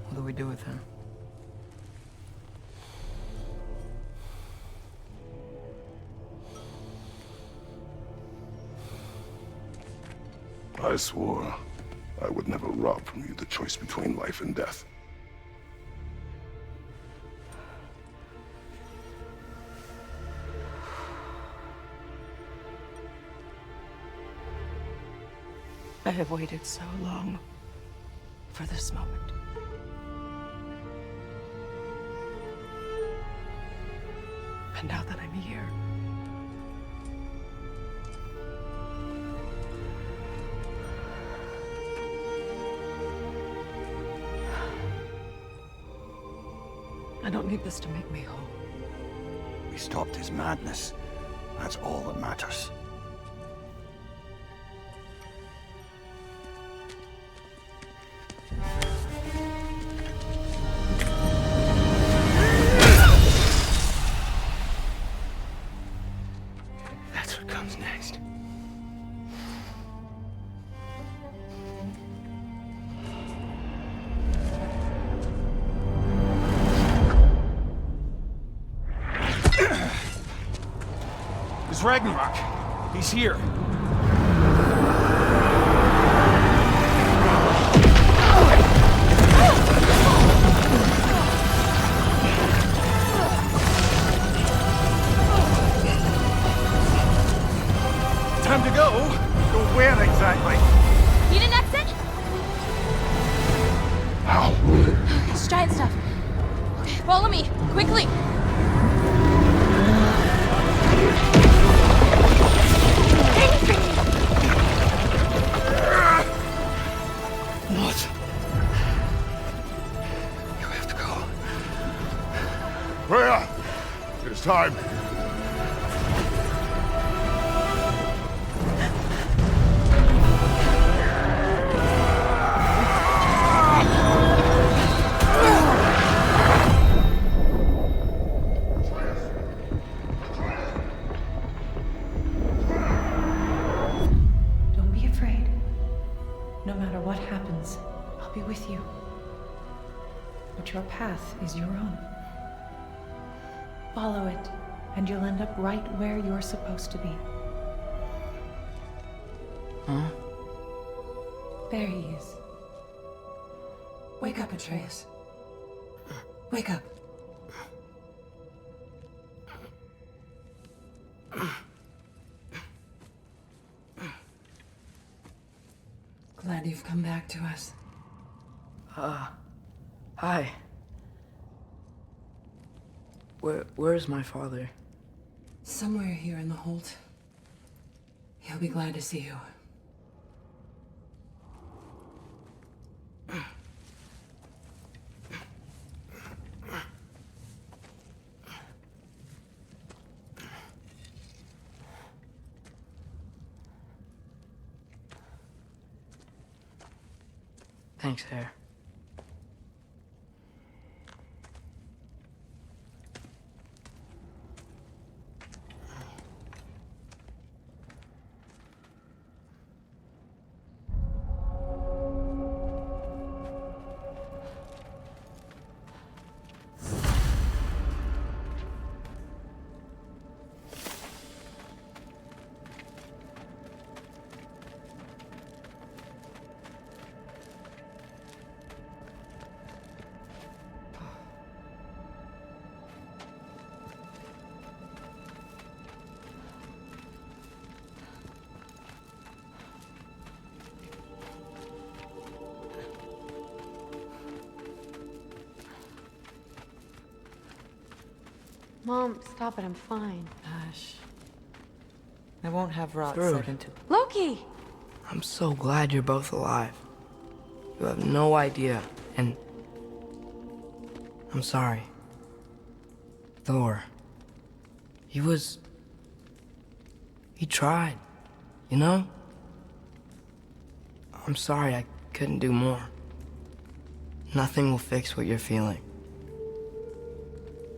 What do we do with him? I swore I would never rob from you the choice between life and death. I have waited so long for this moment. And now that I'm here, I don't need this to make me whole. We stopped his madness. That's all that matters. That's what comes next. It's Ragnarok. He's here. Time to go. Go where exactly? Need an exit? How? It's giant stuff. Okay, follow me, quickly. What? You have to go. Freya! It's time. Don't be afraid. No matter what happens, I'll be with you. But your path is your own. Follow it, and you'll end up right where you're supposed to be. Huh? There he is. Wake up, Atreus. Wake up. Glad you've come back to us. Hi. Where's my father? Somewhere here in the hold. He'll be glad to see you. Thanks, Hare. Mom, stop it. I'm fine. Hush. I won't have rot Through. set into... Loki! I'm so glad you're both alive. You have no idea, and... I'm sorry. Thor. He tried, you know? I'm sorry I couldn't do more. Nothing will fix what you're feeling.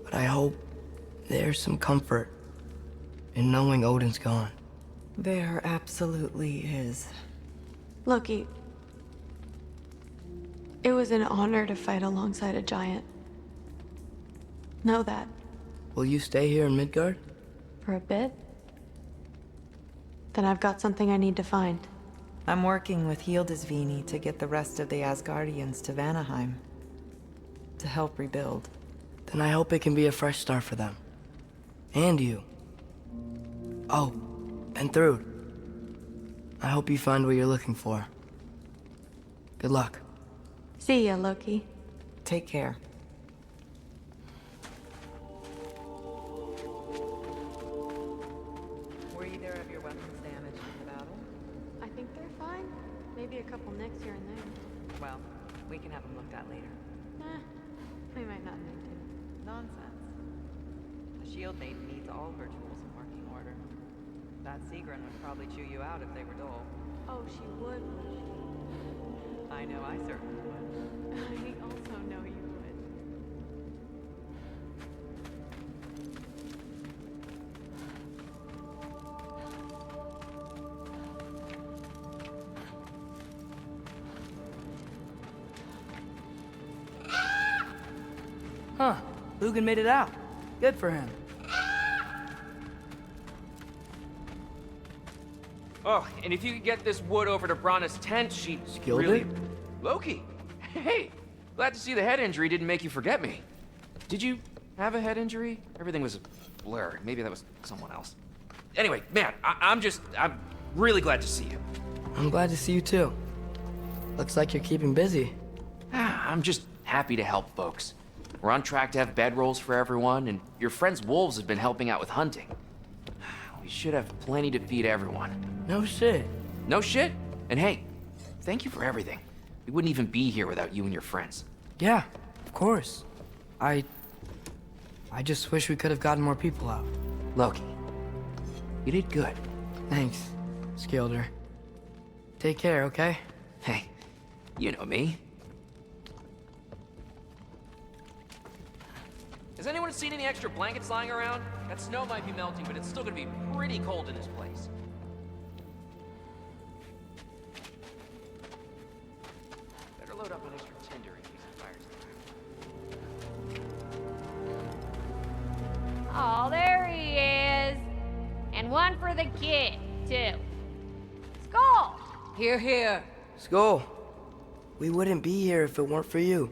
But I hope there's some comfort in knowing Odin's gone. There absolutely is. Loki, it was an honor to fight alongside a giant. Know that. Will you stay here in Midgard? For a bit? Then I've got something I need to find. I'm working with Hildisvini to get the rest of the Asgardians to Vanaheim. To help rebuild. Then I hope it can be a fresh start for them. And you. Oh, and Thrud. I hope you find what you're looking for. Good luck. See ya, Loki. Take care. Were either of your weapons damaged in the battle? I think they're fine. Maybe a couple nicks here and there. Well, we can have them looked at later. We might not need to. Nonsense. The shield maiden needs all her tools in working order. That Sigrun would probably chew you out if they were dull. Oh, she would. I know I certainly would. I also know you would. Huh. Lugan made it out. Good for him. Oh, and if you could get this wood over to Brana's tent, she'd Skilled really... it? Loki! Hey! Glad to see the head injury didn't make you forget me. Did you have a head injury? Everything was a blur. Maybe that was someone else. Anyway, man, I'm really glad to see you. I'm glad to see you too. Looks like you're keeping busy. I'm just happy to help folks. We're on track to have bedrolls for everyone, and your friend's wolves have been helping out with hunting. We should have plenty to feed everyone. No shit. No shit? And hey, thank you for everything. We wouldn't even be here without you and your friends. Yeah, of course. I just wish we could have gotten more people out. Loki, you did good. Thanks, Skilder. Take care, okay? Hey, you know me. Has anyone seen any extra blankets lying around? That snow might be melting, but it's still gonna be pretty cold in this place. Better load up on extra tinder in case the fire's Oh, there he is. And one for the kid, too. Skull! Here, here. Skull, we wouldn't be here if it weren't for you.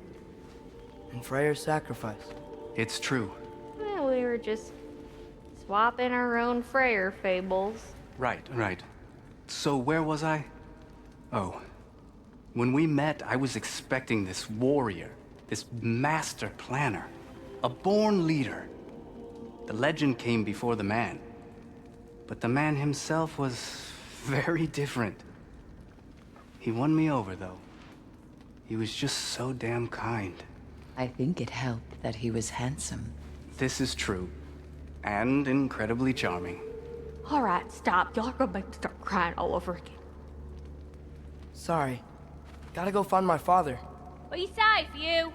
And Freyr's sacrifice. It's true. Well, we were just swapping our own Freyr fables. Right. So where was I? Oh. When we met, I was expecting this warrior, this master planner, a born leader. The legend came before the man. But the man himself was very different. He won me over, though. He was just so damn kind. I think it helped that he was handsome. This is true. And incredibly charming. All right, stop. Y'all are gonna make me start crying all over again. Sorry. Gotta go find my father. Be safe, you.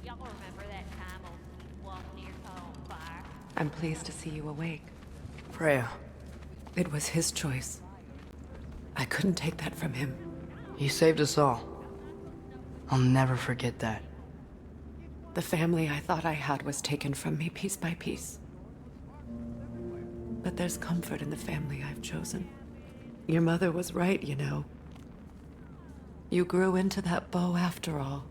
Y'all remember that time we walked near home fire? I'm pleased to see you awake. Freya. It was his choice. I couldn't take that from him. He saved us all. I'll never forget that. The family I thought I had was taken from me piece by piece. But there's comfort in the family I've chosen. Your mother was right, you know. You grew into that bow after all.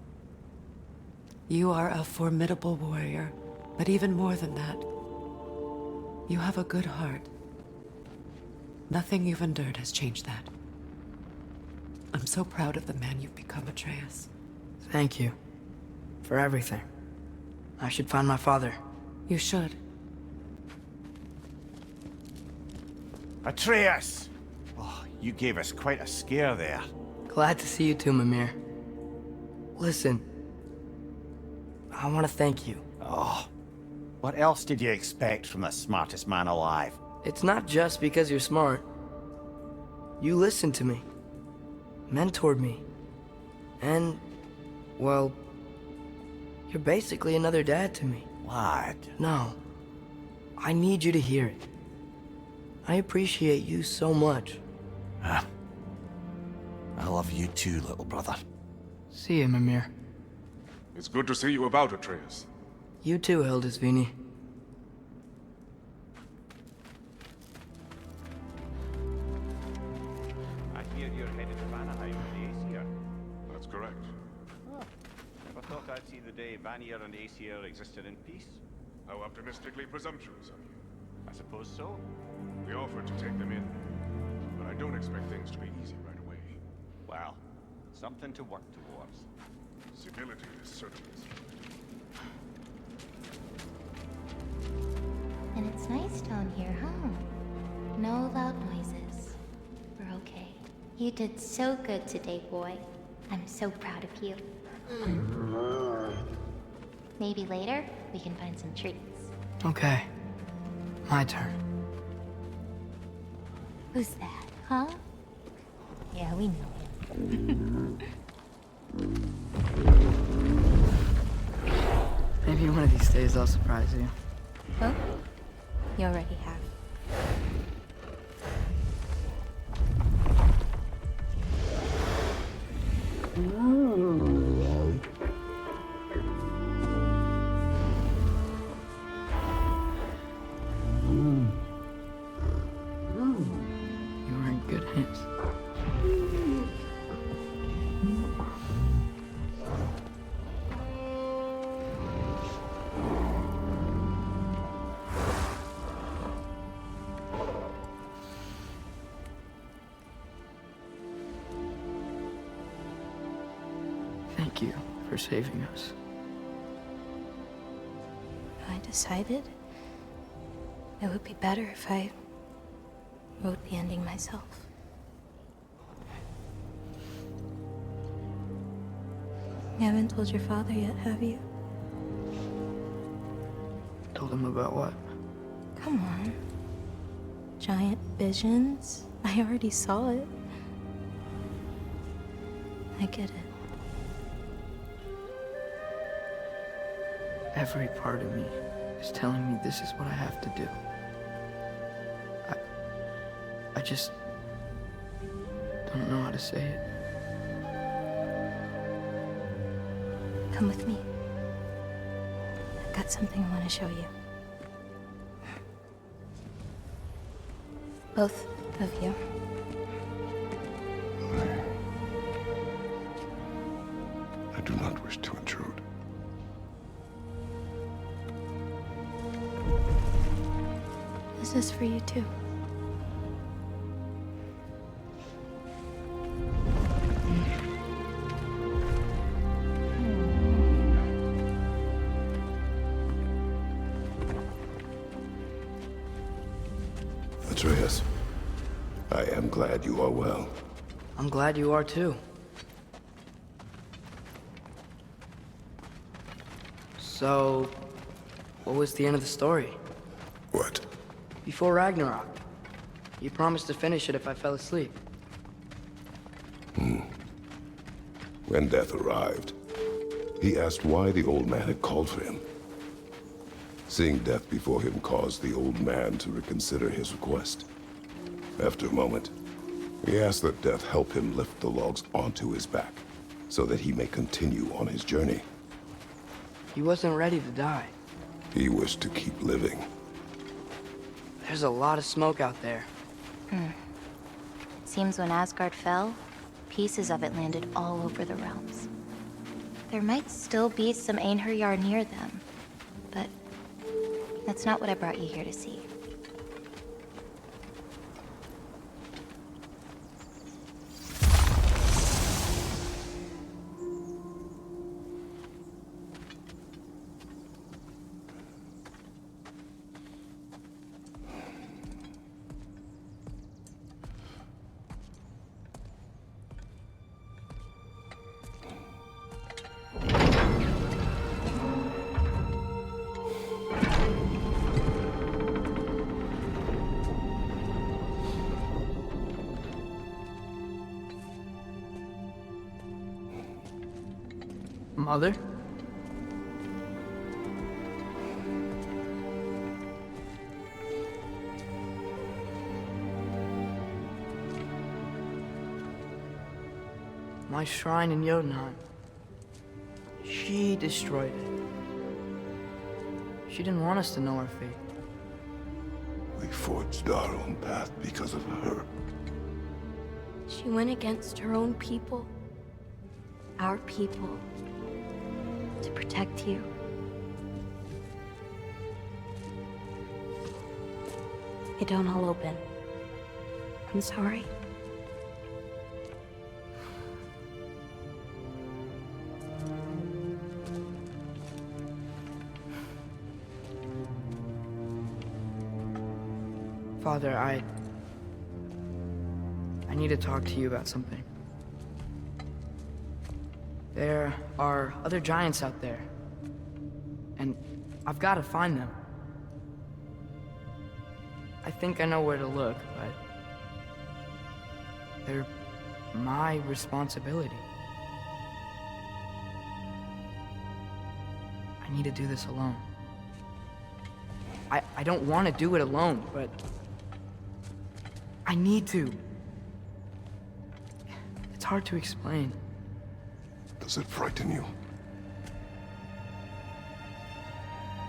You are a formidable warrior, but even more than that, you have a good heart. Nothing you've endured has changed that. I'm so proud of the man you've become, Atreus. Thank you. For everything. I should find my father. You should. Atreus! Oh, you gave us quite a scare there. Glad to see you too, Mimir. Listen. I want to thank you. Oh, what else did you expect from the smartest man alive? It's not just because you're smart. You listened to me. Mentored me. And, well, you're basically another dad to me. Lad. No. I need you to hear it. I appreciate you so much. I love you too, little brother. See you, Mimir. It's good to see you about, Atreus. You too, Hildisvini. I hear you're headed to Vanaheim with the Aesir. That's correct. Oh, never thought I'd see the day Vanir and Aesir existed in peace. How optimistically presumptuous of you. I suppose so. We offered to take them in, but I don't expect things to be easy right away. Well, something to work towards. Civility is certainly. And it's nice down here, huh? No loud noises. We're okay. You did so good today, boy. I'm so proud of you. Maybe later, we can find some treats. Okay. My turn. Who's that, huh? Yeah, we know him. Maybe one of these days I'll surprise you. Well, you already have. You are in good hands. Thank you for saving us. I decided it would be better if I wrote the ending myself. You haven't told your father yet, have you? Told him about what? Come on. Giant visions? I already saw it. I get it. Every part of me is telling me this is what I have to do. I just don't know how to say it. Come with me. I've got something I want to show you. Both of you. I do not wish to intrude. This is for you too. Atreus, I am glad you are well. I'm glad you are too. So, what was the end of the story? What? Before Ragnarok, You promised to finish it if I fell asleep. When Death arrived, he asked why the old man had called for him. Seeing Death before him caused the old man to reconsider his request. After a moment, he asked that Death help him lift the logs onto his back, so that he may continue on his journey. He wasn't ready to die. He wished to keep living. There's a lot of smoke out there. Seems when Asgard fell, pieces of it landed all over the realms. There might still be some Einherjar near them, but that's not what I brought you here to see. Mother? My shrine in Jotunheim. She destroyed it. She didn't want us to know our fate. We forged our own path because of her. She went against her own people. Our people. To protect you. It don't all open. I'm sorry. Father, I need to talk to you about something. There are other giants out there, and I've got to find them. I think I know where to look, but they're my responsibility. I need to do this alone. I don't want to do it alone, but I need to. It's hard to explain. Does it frighten you?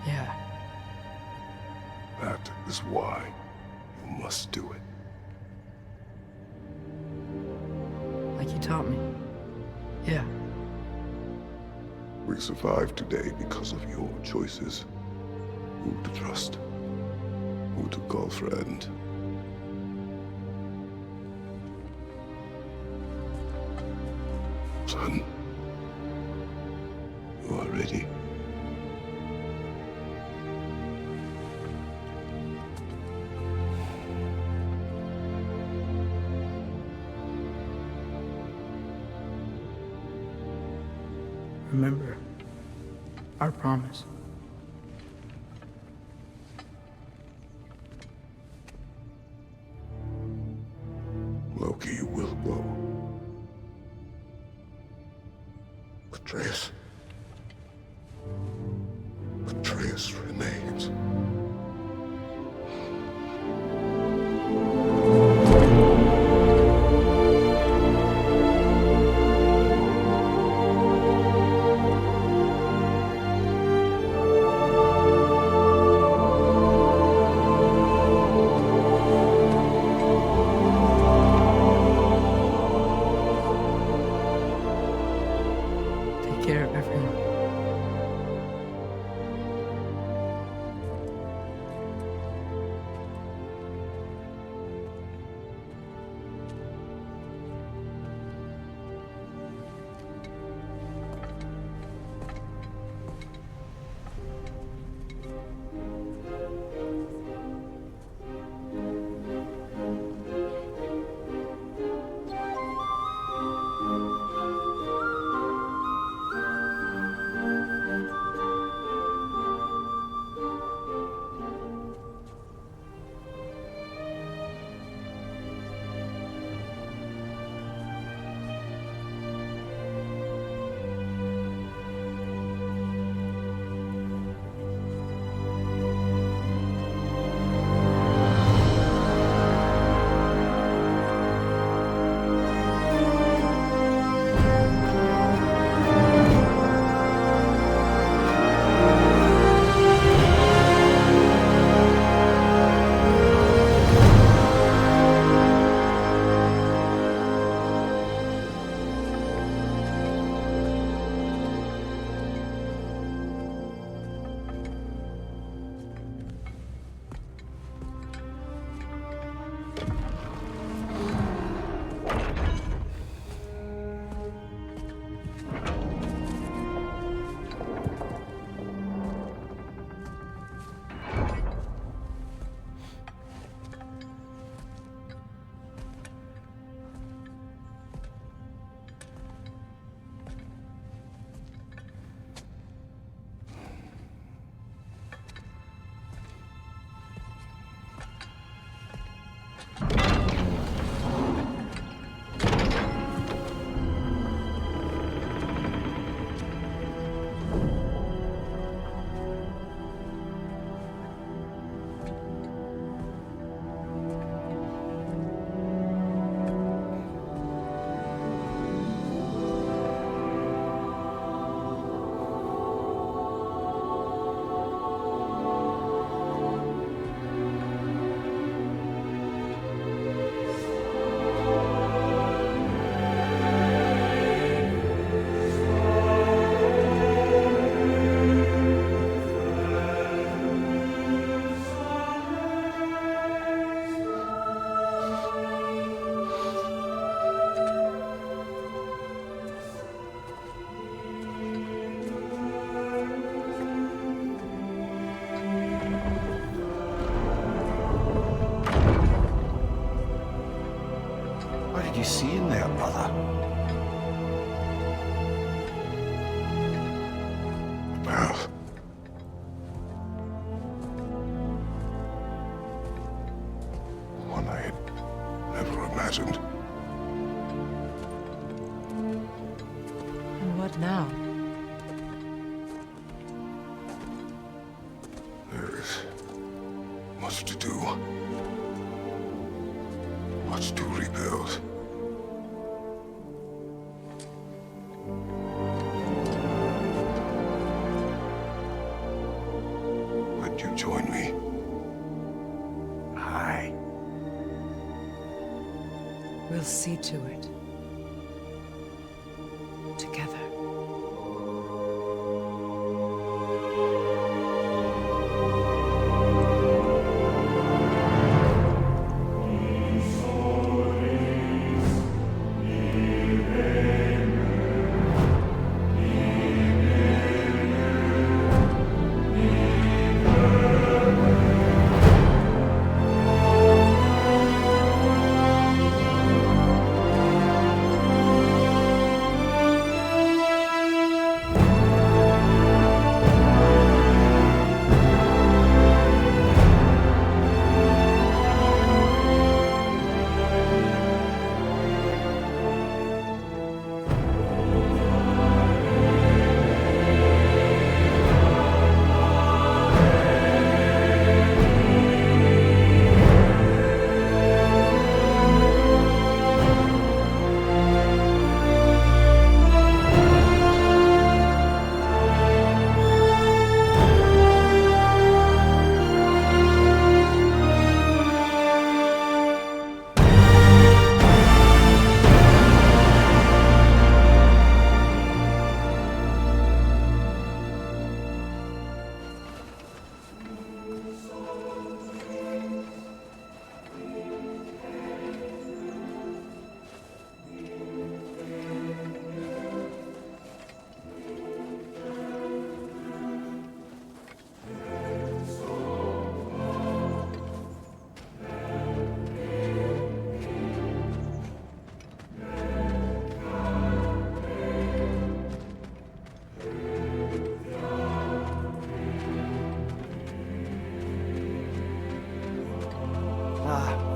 Yeah. That is why you must do it. Like you taught me. Yeah. We survived today because of your choices. Who to trust, who to call friend. Son, you are ready. Remember our promise. Loki will go. Atreus. Atreus remains. Take care of did you see in there, brother? Path. One I had never imagined. And what now? There is much to do. Much to rebuild. Would you join me? Aye. We'll see to it. Together.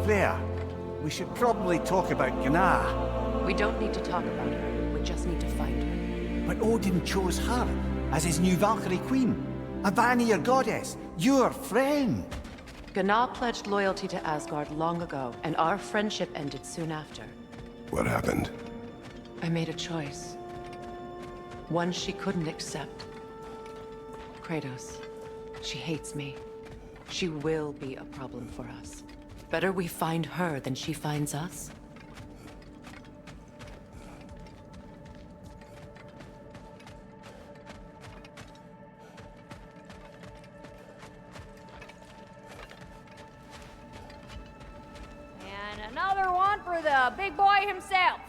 There. We should probably talk about Gná. We don't need to talk about her. We just need to find her. But Odin chose her as his new Valkyrie queen. A Vanir goddess. Your friend. Gná pledged loyalty to Asgard long ago, and our friendship ended soon after. What happened? I made a choice. One she couldn't accept. Kratos. She hates me. She will be a problem for us. Better we find her than she finds us. And another one for the big boy himself.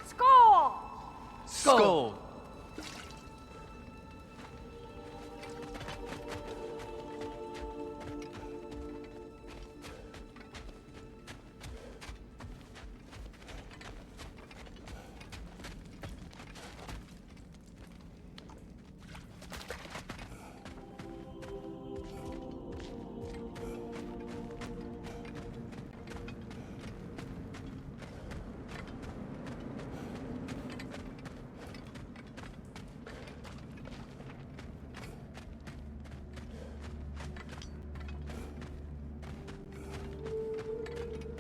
Skull! Skull!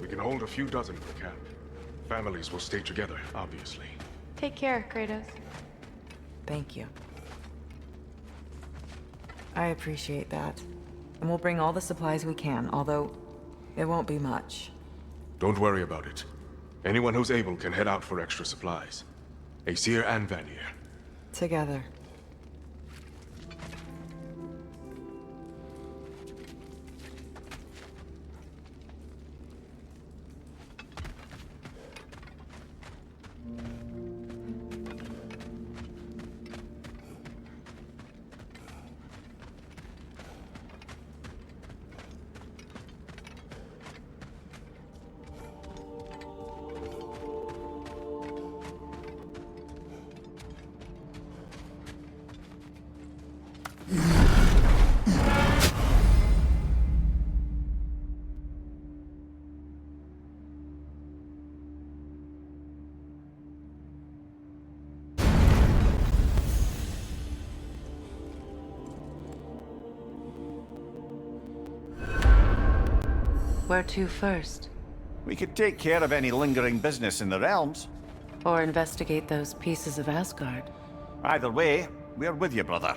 We can hold a few dozen per camp. Families will stay together, obviously. Take care, Kratos. Thank you. I appreciate that. And we'll bring all the supplies we can, although it won't be much. Don't worry about it. Anyone who's able can head out for extra supplies. Aesir and Vanir. Together. Where to first? We could take care of any lingering business in the realms. Or investigate those pieces of Asgard? Either way, we're with you, brother.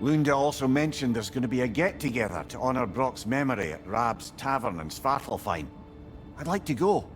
Lunda also mentioned there's going to be a get-together to honor Brock's memory at Rab's Tavern in Svartalfheim. I'd like to go.